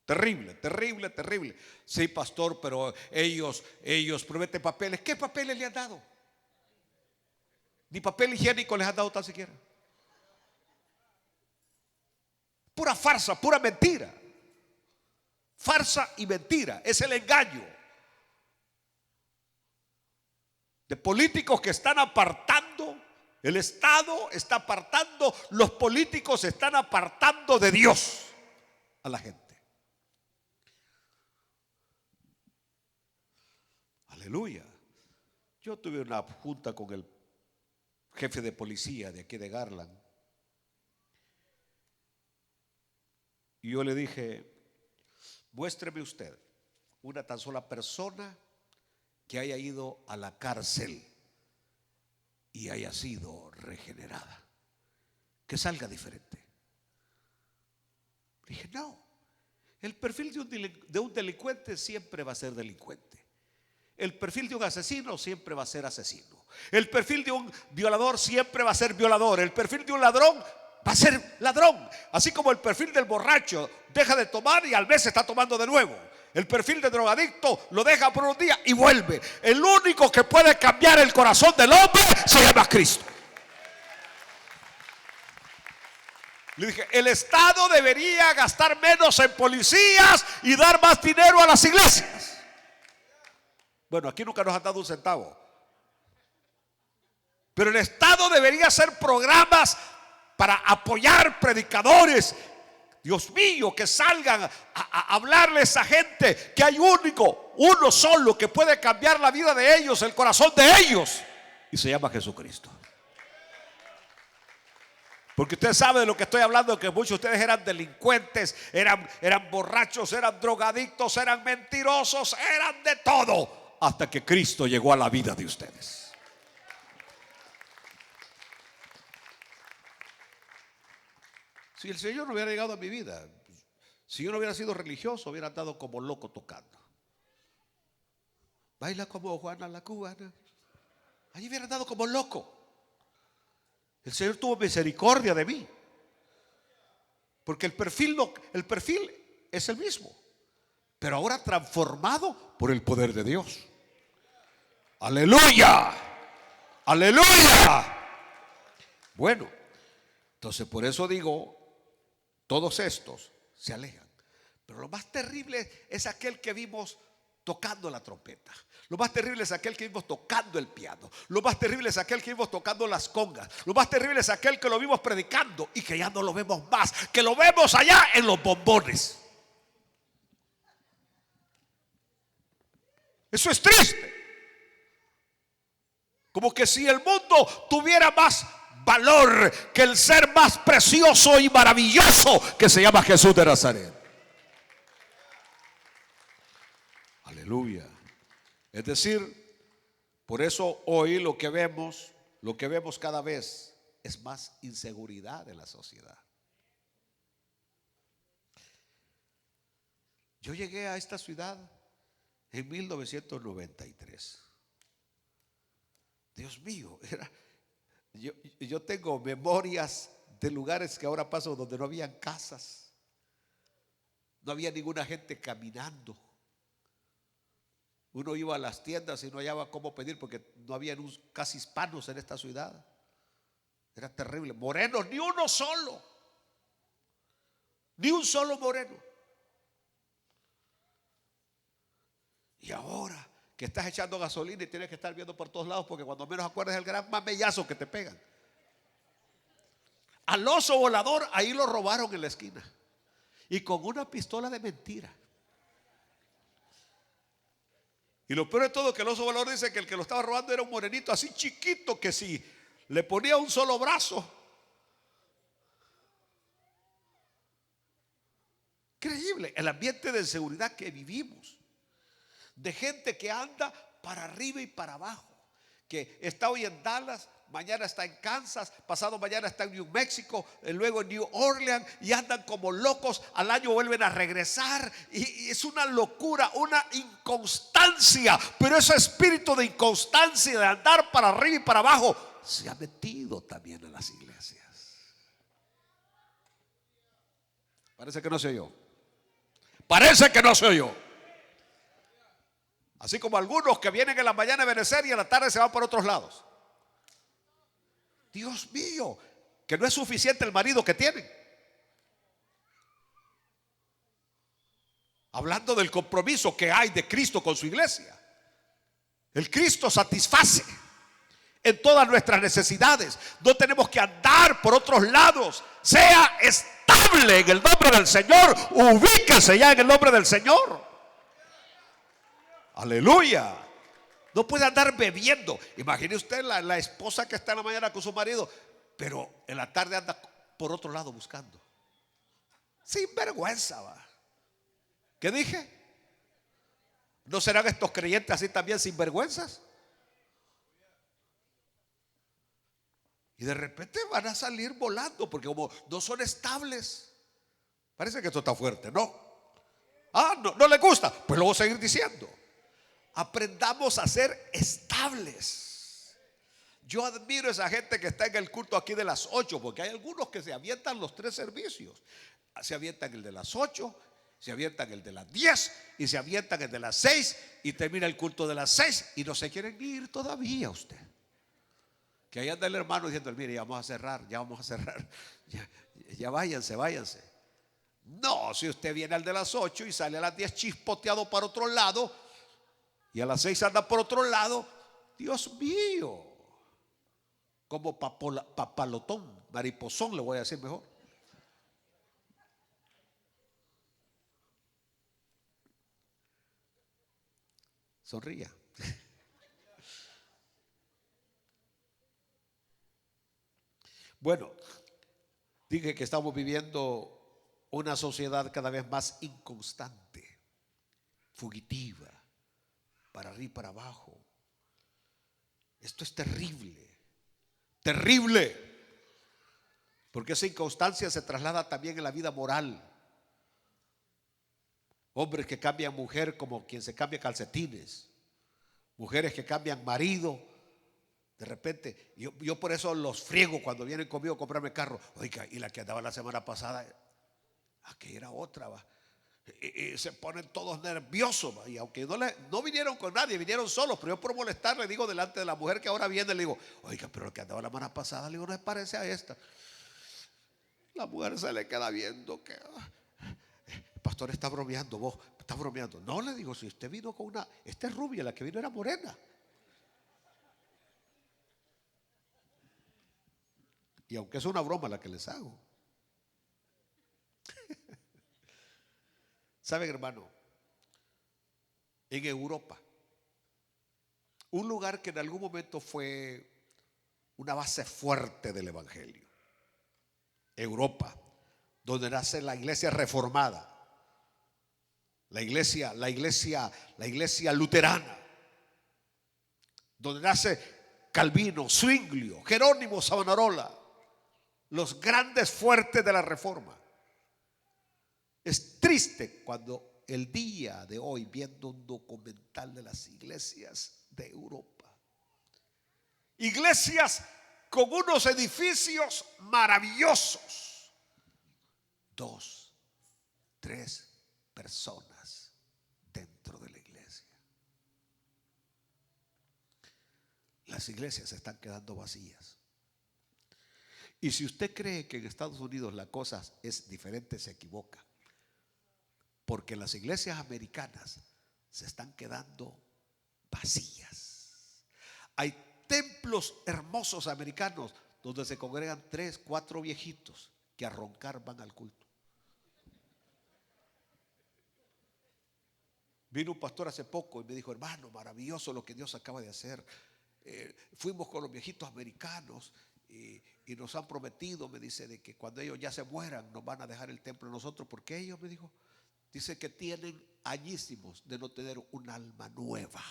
Terrible, terrible, terrible. Sí, pastor, pero ellos prometen papeles. ¿Qué papeles le han dado? Ni papel higiénico les han dado tan siquiera. Pura farsa, pura mentira. Farsa y mentira. Es el engaño de políticos que están apartando. El Estado está apartando, los políticos están apartando de Dios a la gente. Aleluya. Yo tuve una junta con el jefe de policía de aquí de Garland, y yo le dije: muéstreme usted una tan sola persona que haya ido a la cárcel y haya sido regenerada, que salga diferente. Dije: no, el perfil de un delincuente siempre va a ser delincuente. El perfil de un asesino siempre va a ser asesino. El perfil de un violador siempre va a ser violador. El perfil de un ladrón va a ser ladrón. Así como el perfil del borracho deja de tomar y al mes está tomando de nuevo. El perfil del drogadicto lo deja por un día y vuelve. El único que puede cambiar el corazón del hombre se llama Cristo. Le dije: el Estado debería gastar menos en policías y dar más dinero a las iglesias. Bueno, aquí nunca nos han dado un centavo. Pero el Estado debería hacer programas para apoyar predicadores, Dios mío, que salgan a hablarles a gente que hay uno solo que puede cambiar la vida de ellos, el corazón de ellos, y se llama Jesucristo. Porque usted sabe de lo que estoy hablando, que muchos de ustedes eran delincuentes, eran borrachos, eran drogadictos, eran mentirosos, eran de todo, hasta que Cristo llegó a la vida de ustedes. Si el Señor no hubiera llegado a mi vida, si yo no hubiera sido religioso, hubiera andado como loco tocando. Baila como Juana la cubana. Allí hubiera andado como loco. El Señor tuvo misericordia de mí, porque el perfil es el mismo, pero ahora transformado por el poder de Dios. Aleluya. Aleluya. Bueno, entonces por eso digo, todos estos se alejan. Pero lo más terrible es aquel que vimos tocando la trompeta. Lo más terrible es aquel que vimos tocando el piano. Lo más terrible es aquel que vimos tocando las congas. Lo más terrible es aquel que lo vimos predicando y que ya no lo vemos más, que lo vemos allá en los bombones. Eso es triste. Como que si el mundo tuviera más valor que el ser más precioso y maravilloso que se llama Jesús de Nazaret. Aleluya. Es decir, por eso hoy lo que vemos cada vez es más inseguridad en la sociedad. Yo llegué a esta ciudad en 1993. Dios mío, yo tengo memorias de lugares que ahora paso donde no habían casas, no había ninguna gente caminando. Uno iba a las tiendas y no hallaba cómo pedir porque no había casi hispanos en esta ciudad. Era terrible. Morenos, ni uno solo. Ni un solo moreno. Y ahora que estás echando gasolina y tienes que estar viendo por todos lados porque cuando menos acuerdas el gran mamellazo que te pegan. Al oso volador ahí lo robaron en la esquina. Y con una pistola de mentira. Y lo peor de todo que el oso volador dice que el que lo estaba robando era un morenito así chiquito que si le ponía un solo brazo. Increíble el ambiente de inseguridad que vivimos. De gente que anda para arriba y para abajo. Que está hoy en Dallas, mañana está en Kansas, pasado mañana está en New Mexico, luego en New Orleans y andan como locos, al año vuelven a regresar y es una locura, una inconstancia, pero ese espíritu de inconstancia, de andar para arriba y para abajo, se ha metido también en las iglesias. Parece que no se oyó. Parece que no se oyó. Así como algunos que vienen en la mañana a benecer y en la tarde se van por otros lados. Dios mío, que no es suficiente el marido que tienen. Hablando del compromiso que hay de Cristo con su iglesia. El Cristo satisface en todas nuestras necesidades. No tenemos que andar por otros lados. Sea estable en el nombre del Señor. Ubíquese ya en el nombre del Señor. Aleluya. No puede andar bebiendo. Imagine usted la esposa que está en la mañana con su marido, pero en la tarde anda por otro lado buscando. Sin vergüenza, va. ¿Qué dije? ¿No serán estos creyentes así también sin vergüenzas? Y de repente van a salir volando porque como no son estables. Parece que esto está fuerte, ¿no? No le gusta. Pues lo voy a seguir diciendo. Aprendamos a ser estables. Yo admiro a esa gente que está en el culto aquí de las 8, porque hay algunos que se avientan los 3 servicios. Se avientan el de las 8, se avientan el de las 10 y se avientan el de las 6 y termina el culto de las 6 y no se quieren ir todavía usted. Que ahí anda el hermano diciendo, mire, ya vamos a cerrar, ya váyanse. No, si usted viene al de las 8 y sale a las 10 chispoteado para otro lado y a las 6 anda por otro lado, Dios mío, como papalotón, mariposón le voy a decir mejor. Sonría. Bueno, dije que estamos viviendo una sociedad cada vez más inconstante, fugitiva, para arriba y para abajo. Esto es terrible, terrible, porque esa inconstancia se traslada también en la vida moral. Hombres que cambian mujer como quien se cambia calcetines, mujeres que cambian marido. De repente, yo por eso los friego cuando vienen conmigo a comprarme carro. Oiga, y la que andaba la semana pasada, aquí era otra, va. Y se ponen todos nerviosos. Y aunque no vinieron con nadie, vinieron solos. Pero yo por molestar le digo delante de la mujer que ahora viene, le digo: oiga, pero el que andaba la semana pasada, le digo, no se parece a esta. La mujer se le queda viendo que el pastor está bromeando. Vos está bromeando. No, le digo, si usted vino con esta es rubia, la que vino era morena. Y aunque es una broma la que les hago. ¿Saben, hermano? En Europa, un lugar que en algún momento fue una base fuerte del evangelio, Europa, donde nace la iglesia reformada, la iglesia luterana, donde nace Calvino, Zwinglio, Jerónimo Savonarola, los grandes fuertes de la reforma. Es triste cuando el día de hoy, viendo un documental de las iglesias de Europa, iglesias con unos edificios maravillosos, 2, 3 personas dentro de la iglesia. Las iglesias se están quedando vacías. Y si usted cree que en Estados Unidos la cosa es diferente, se equivoca. Porque las iglesias americanas se están quedando vacías. Hay templos hermosos americanos donde se congregan 3, 4 viejitos que a roncar van al culto. Vino un pastor hace poco y me dijo: hermano, maravilloso lo que Dios acaba de hacer. Fuimos con los viejitos americanos y nos han prometido, me dice, de que cuando ellos ya se mueran nos van a dejar el templo a nosotros, porque ellos, me dijo, dice que tienen añísimos de no tener un alma nueva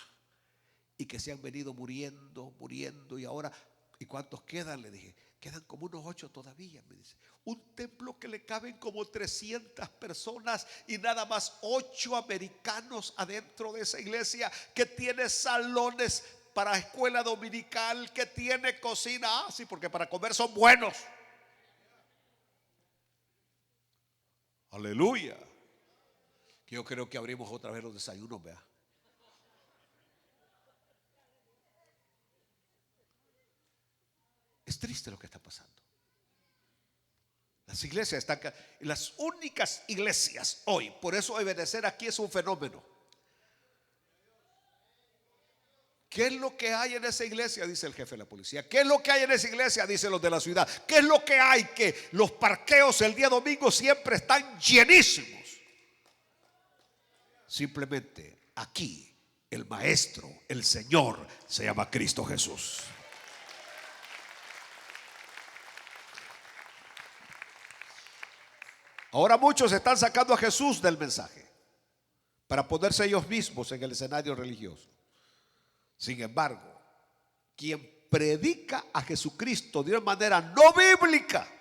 y que se han venido muriendo y ahora, ¿y cuántos quedan? Le dije, quedan como unos 8 todavía, me dice. Un templo que le caben como 300 personas y nada más 8 americanos adentro de esa iglesia, que tiene salones para escuela dominical, que tiene cocina. Ah, sí, porque para comer son buenos. Aleluya. Yo creo que abrimos otra vez los desayunos, vea. Es triste lo que está pasando. Las iglesias están, las únicas iglesias hoy, por eso obedecer aquí es un fenómeno. ¿Qué es lo que hay en esa iglesia? Dice el jefe de la policía. ¿Qué es lo que hay en esa iglesia? Dicen los de la ciudad. ¿Qué es lo que hay? Que los parqueos el día domingo siempre están llenísimos. Simplemente aquí el maestro, el Señor, se llama Cristo Jesús. Ahora muchos están sacando a Jesús del mensaje para ponerse ellos mismos en el escenario religioso. Sin embargo, quien predica a Jesucristo de una manera no bíblica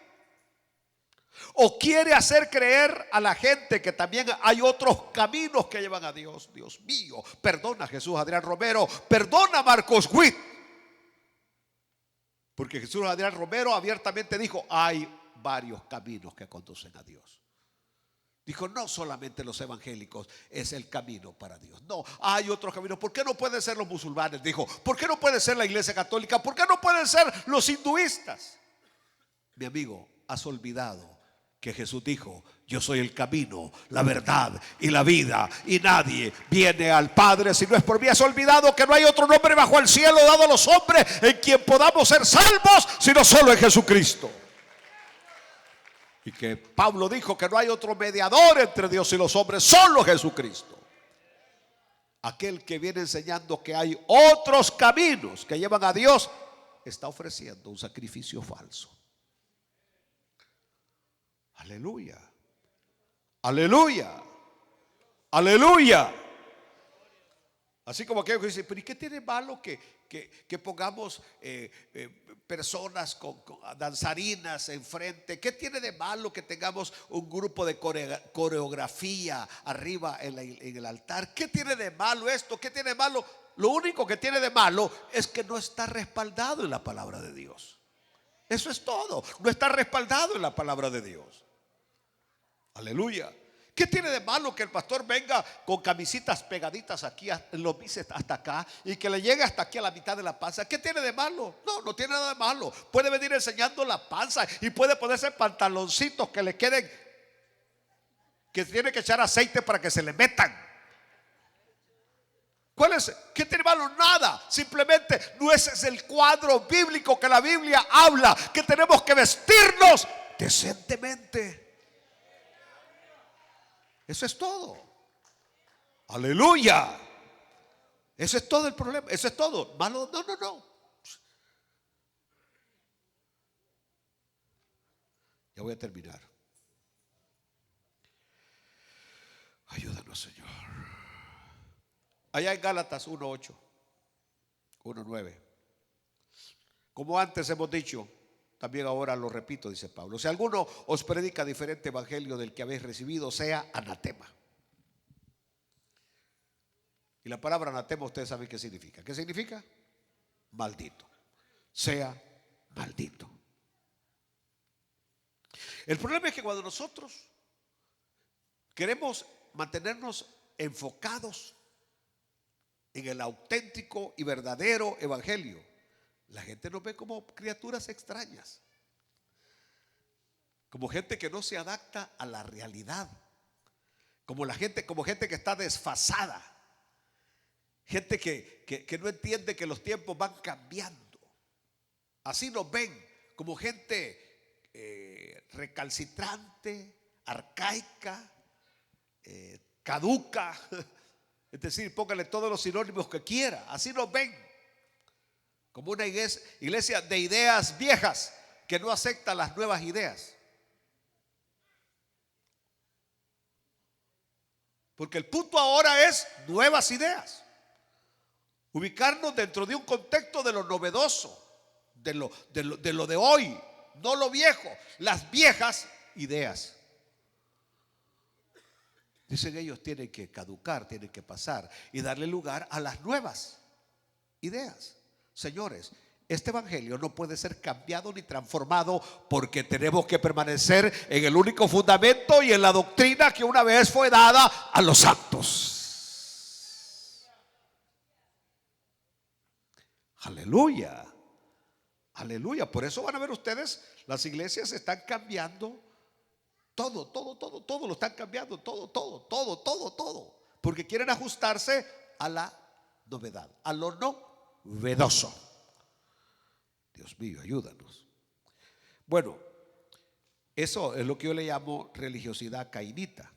o quiere hacer creer a la gente que también hay otros caminos que llevan a Dios. Dios mío, perdona Jesús Adrián Romero, perdona Marcos Witt, porque Jesús Adrián Romero abiertamente dijo: hay varios caminos que conducen a Dios. Dijo: no solamente los evangélicos es el camino para Dios. No, hay otros caminos. ¿Por qué no pueden ser los musulmanes? Dijo: ¿por qué no puede ser la iglesia católica? ¿Por qué no pueden ser los hinduistas? Mi amigo, has olvidado que Jesús dijo: yo soy el camino, la verdad y la vida, y nadie viene al Padre si no es por mí. Has olvidado que no hay otro nombre bajo el cielo dado a los hombres en quien podamos ser salvos, sino solo en Jesucristo. Y que Pablo dijo que no hay otro mediador entre Dios y los hombres, solo Jesucristo. Aquel que viene enseñando que hay otros caminos que llevan a Dios está ofreciendo un sacrificio falso. Aleluya, aleluya, aleluya. Así como aquellos que dicen: pero ¿y qué tiene malo que pongamos personas con danzarinas enfrente? ¿Qué tiene de malo que tengamos un grupo de coreografía arriba en el altar? ¿Qué tiene de malo esto? ¿Qué tiene de malo? Lo único que tiene de malo es que no está respaldado en la palabra de Dios. Eso es todo. No está respaldado en la palabra de Dios. Aleluya. ¿Qué tiene de malo que el pastor venga con camisitas pegaditas aquí, en los bíceps hasta acá, y que le llegue hasta aquí a la mitad de la panza? ¿Qué tiene de malo? No, no tiene nada de malo. Puede venir enseñando la panza y puede ponerse pantaloncitos que le queden, que tiene que echar aceite para que se le metan. ¿Cuál es? ¿Qué tiene de malo? Nada. Simplemente no ese es el cuadro bíblico que la Biblia habla, que tenemos que vestirnos decentemente. Eso es todo. Aleluya. Eso es todo el problema. Eso es todo. Malo, no, no, no. Ya voy a terminar. Ayúdanos, Señor. Allá en Gálatas 1:8, 1:9. Como antes hemos dicho, también ahora lo repito, dice Pablo: si alguno os predica diferente evangelio del que habéis recibido, sea anatema. Y la palabra anatema, ustedes saben qué significa. ¿Qué significa? Maldito. Sea maldito. El problema es que cuando nosotros queremos mantenernos enfocados en el auténtico y verdadero evangelio, la gente nos ve como criaturas extrañas, como gente que no se adapta a la realidad, como gente que está desfasada, gente que no entiende que los tiempos van cambiando. Así nos ven, como gente recalcitrante, arcaica, caduca. Es decir, póngale todos los sinónimos que quiera. Así nos ven, como una iglesia de ideas viejas que no acepta las nuevas ideas. Porque el punto ahora es nuevas ideas. Ubicarnos dentro de un contexto de lo novedoso, de lo de hoy, no lo viejo, las viejas ideas. Dicen ellos, tienen que caducar, tienen que pasar y darle lugar a las nuevas ideas. Señores, este evangelio no puede ser cambiado ni transformado, porque tenemos que permanecer en el único fundamento y en la doctrina que una vez fue dada a los santos. Aleluya. Aleluya. Por eso van a ver ustedes, las iglesias están cambiando. Todo lo están cambiando, todo. Porque quieren ajustarse a la novedad, a lo novedoso. Dios mío, ayúdanos. Bueno, eso es lo que yo le llamo religiosidad cainita.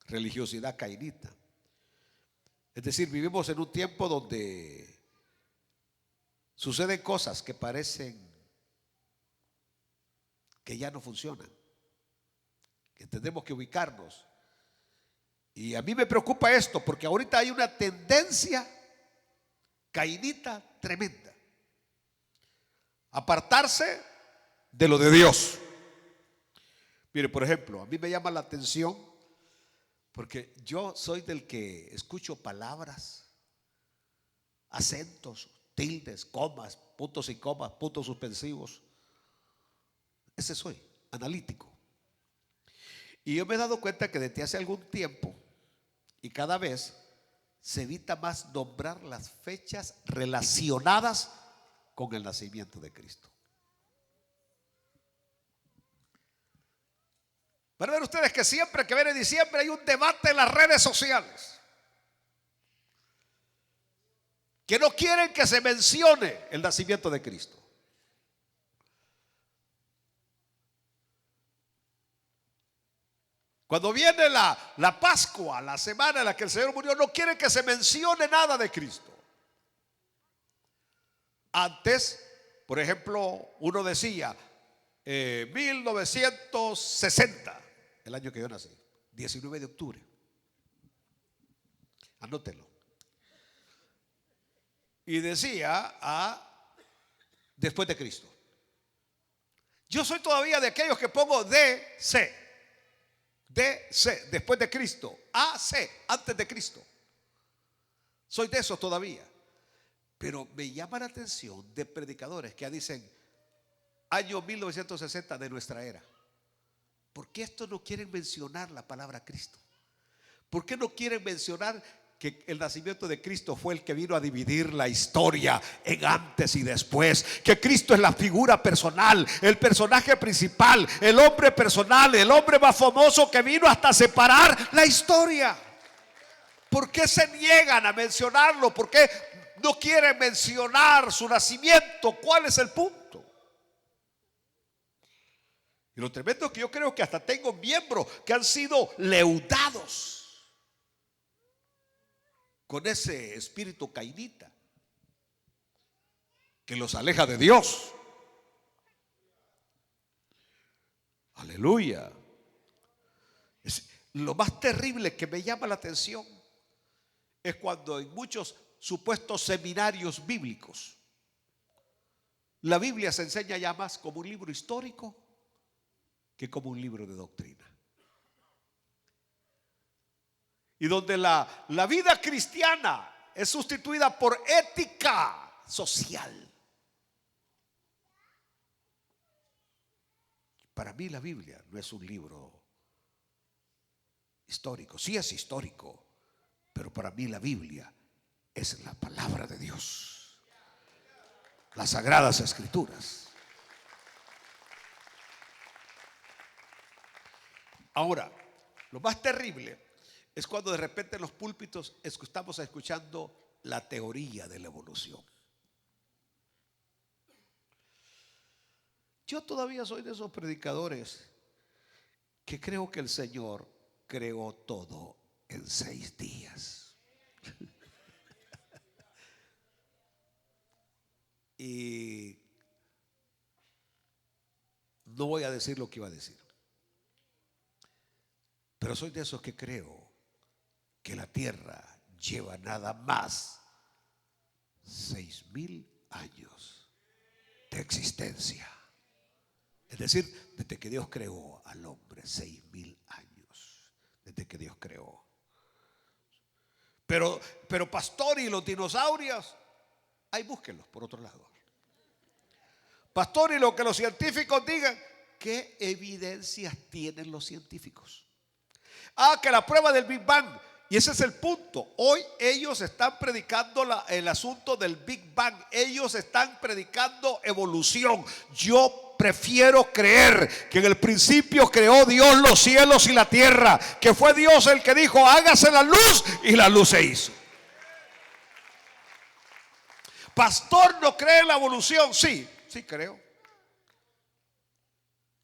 Religiosidad cainita. Es decir, vivimos en un tiempo donde suceden cosas que parecen que ya no funcionan, que tenemos que ubicarnos. Y a mí me preocupa esto, porque ahorita hay una tendencia cainita tremenda: apartarse de lo de Dios. Mire, por ejemplo, a mí me llama la atención, porque yo soy del que escucho palabras, acentos, tildes, comas, puntos y comas, puntos suspensivos. Ese soy, analítico. Y yo me he dado cuenta que desde hace algún tiempo, y cada vez se evita más nombrar las fechas relacionadas con el nacimiento de Cristo. Van a ver ustedes que siempre que viene diciembre hay un debate en las redes sociales, que no quieren que se mencione el nacimiento de Cristo. Cuando viene la Pascua, la semana en la que el Señor murió, no quieren que se mencione nada de Cristo. Antes, por ejemplo, uno decía 1960, el año que yo nací, 19 de octubre. Anótelo. Y decía después de Cristo. Yo soy todavía de aquellos que pongo DC, después de Cristo, AC, antes de Cristo. Soy de esos todavía. Pero me llama la atención de predicadores que dicen año 1960 de nuestra era. ¿Por qué estos no quieren mencionar la palabra Cristo? ¿Por qué no quieren mencionar que el nacimiento de Cristo fue el que vino a dividir la historia en antes y después? Que Cristo es la figura personal, el personaje principal, el hombre personal, el hombre más famoso que vino hasta separar la historia. ¿Por qué se niegan a mencionarlo? ¿Por qué no quieren mencionar su nacimiento? ¿Cuál es el punto? Y lo tremendo es que yo creo que hasta tengo miembros que han sido leudados con ese espíritu cainita que los aleja de Dios. Aleluya. Lo más terrible que me llama la atención es cuando en muchos supuestos seminarios bíblicos la Biblia se enseña ya más como un libro histórico que como un libro de doctrina. Y donde la vida cristiana es sustituida por ética social. Para mí la Biblia no es un libro histórico. Sí es histórico, pero para mí la Biblia es la palabra de Dios, las sagradas escrituras. Ahora, lo más terrible es cuando de repente en los púlpitos estamos escuchando la teoría de la evolución. Yo todavía soy de esos predicadores que creo que el Señor creó todo en 6 días. Y no voy a decir lo que iba a decir, pero soy de esos que creo que la tierra lleva nada más 6,000 años de existencia. Es decir, desde que Dios creó al hombre, 6,000 años, desde que Dios creó. Pero pastor, ¿y los dinosaurios? Ahí búsquenlos por otro lado. Pastor, y lo que los científicos digan, ¿qué evidencias tienen los científicos? Que la prueba del Big Bang. Y ese es el punto. Hoy ellos están predicando el asunto del Big Bang. Ellos están predicando evolución. Yo prefiero creer que en el principio creó Dios los cielos y la tierra, que fue Dios el que dijo hágase la luz, y la luz se hizo. Pastor, ¿no cree en la evolución? Sí creo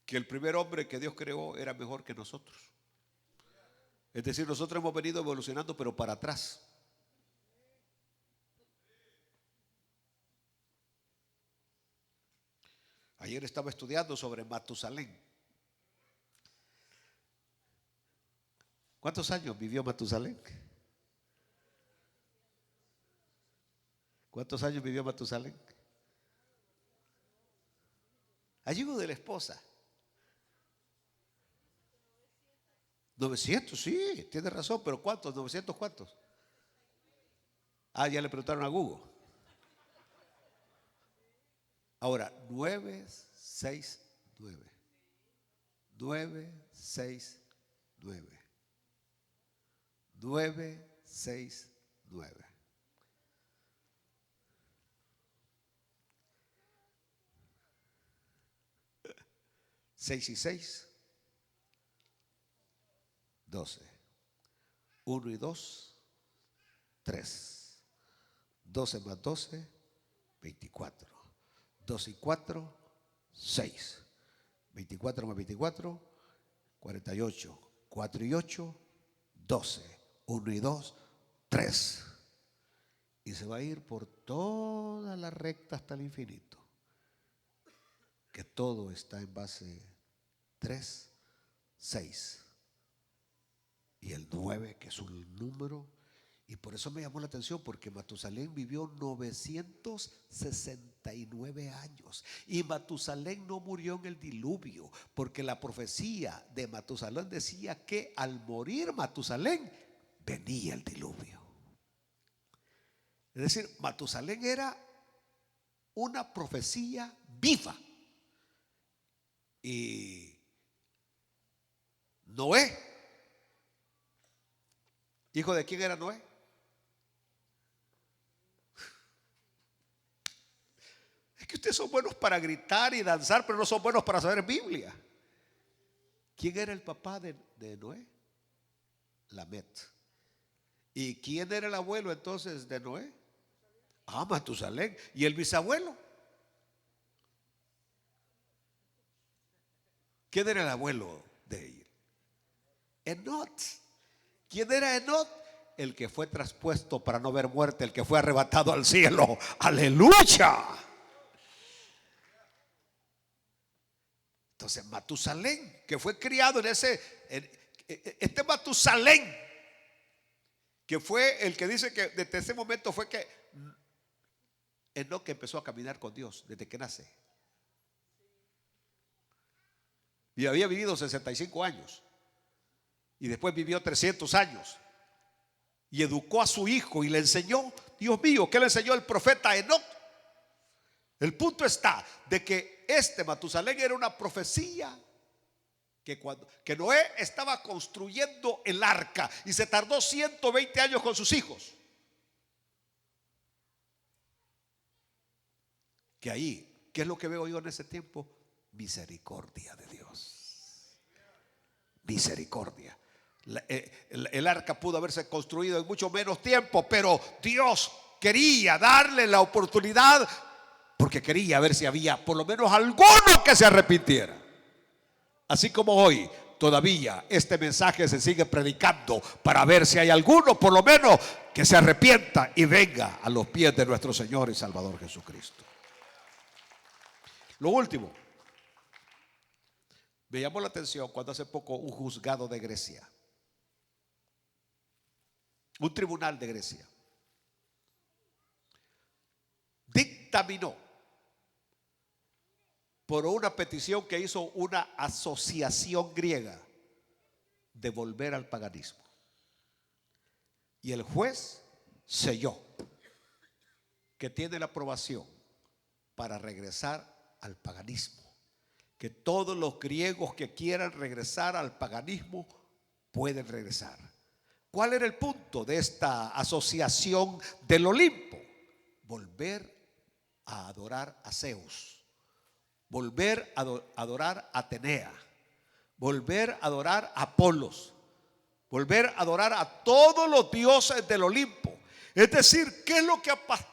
que el primer hombre que Dios creó era mejor que nosotros. Es decir, nosotros hemos venido evolucionando, pero para atrás. Ayer estaba estudiando sobre Matusalén. ¿Cuántos años vivió Matusalén? ¿Cuántos años vivió Matusalén? Ayudo de la esposa. 900, sí, tiene razón, pero ¿cuántos? ¿900 cuántos? Ya le preguntaron a Google. Ahora, 969. 969. 969. ¿6 y 6? 12. 1 y 2, 3. 12 más 12, 24. 2 y 4, 6. 24 más 24, 48. 4 y 8, 12. 1 y 2, 3. Y se va a ir por toda la recta hasta el infinito. Que todo está en base 3, 6. Y el 9, que es un número. Y por eso me llamó la atención, porque Matusalén vivió 969 años. Y Matusalén no murió en el diluvio, porque la profecía de Matusalén decía que al morir Matusalén venía el diluvio. Es decir, Matusalén era una profecía viva. Y Noé. ¿Hijo de quién era Noé? Es que ustedes son buenos para gritar y danzar, pero no son buenos para saber Biblia. ¿Quién era el papá de Noé? Lamet. ¿Y quién era el abuelo entonces de Noé? Matusalén. ¿Y el bisabuelo? ¿Quién era el abuelo de él? Enot. ¿Quién era Enot? El que fue traspuesto para no ver muerte, el que fue arrebatado al cielo. ¡Aleluya! Entonces Matusalén, que fue criado en este Matusalén, que fue el que dice que desde ese momento fue que Enoc empezó a caminar con Dios desde que nace. Y había vivido 65 años. Y después vivió 300 años. Y educó a su hijo y le enseñó. Dios mío, ¿qué le enseñó el profeta Enoc? El punto está de que Matusalén era una profecía que Noé estaba construyendo el arca y se tardó 120 años con sus hijos. Que ahí, ¿qué es lo que veo yo en ese tiempo? Misericordia de Dios. Misericordia. El arca pudo haberse construido en mucho menos tiempo, pero Dios quería darle la oportunidad porque quería ver si había por lo menos alguno que se arrepintiera. Así como hoy todavía este mensaje se sigue predicando para ver si hay alguno por lo menos que se arrepienta y venga a los pies de nuestro Señor y Salvador Jesucristo. Lo último, me llamó la atención cuando hace poco un juzgado de Grecia, un tribunal de Grecia, dictaminó por una petición que hizo una asociación griega de volver al paganismo. Y el juez selló que tiene la aprobación para regresar al paganismo, que todos los griegos que quieran regresar al paganismo pueden regresar. ¿Cuál era el punto de esta asociación del Olimpo? Volver a adorar a Zeus, volver a adorar a Atenea, volver a adorar a Apolos, volver a adorar a todos los dioses del Olimpo. Es decir, ¿qué es lo que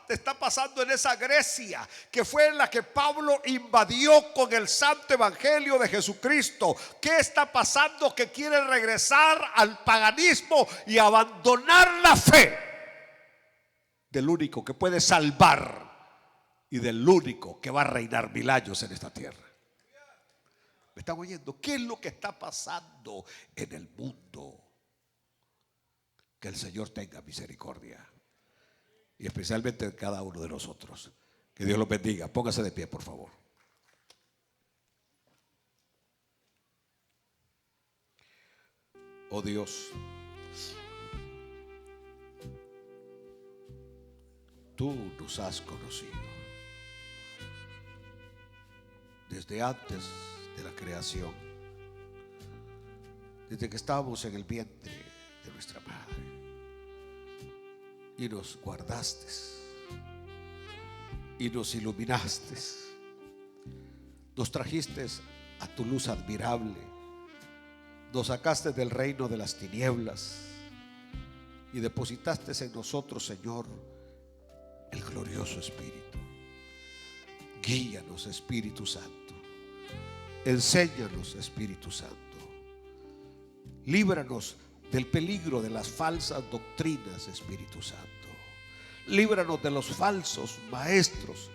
está pasando en esa Grecia que fue en la que Pablo invadió con el santo evangelio de Jesucristo? ¿Qué está pasando que quieren regresar al paganismo y abandonar la fe del único que puede salvar y del único que va a reinar 1000 años en esta tierra? ¿Me están oyendo? ¿Qué es lo que está pasando en el mundo? Que el Señor tenga misericordia. Y especialmente en cada uno de nosotros. Que Dios los bendiga. Póngase de pie, por favor. Oh Dios, tú nos has conocido desde antes de la creación, desde que estábamos en el vientre de nuestra madre. Y nos guardaste y nos iluminaste, nos trajiste a tu luz admirable, nos sacaste del reino de las tinieblas y depositaste en nosotros, Señor, el glorioso Espíritu. Guíanos, Espíritu Santo, enséñanos, Espíritu Santo, líbranos del peligro de las falsas doctrinas, Espíritu Santo. Líbranos de los falsos maestros.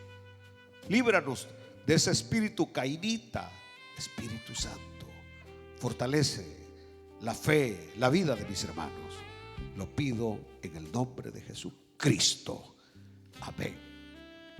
Líbranos de ese espíritu cainita, Espíritu Santo. Fortalece la fe, la vida de mis hermanos. Lo pido en el nombre de Jesucristo. Amén.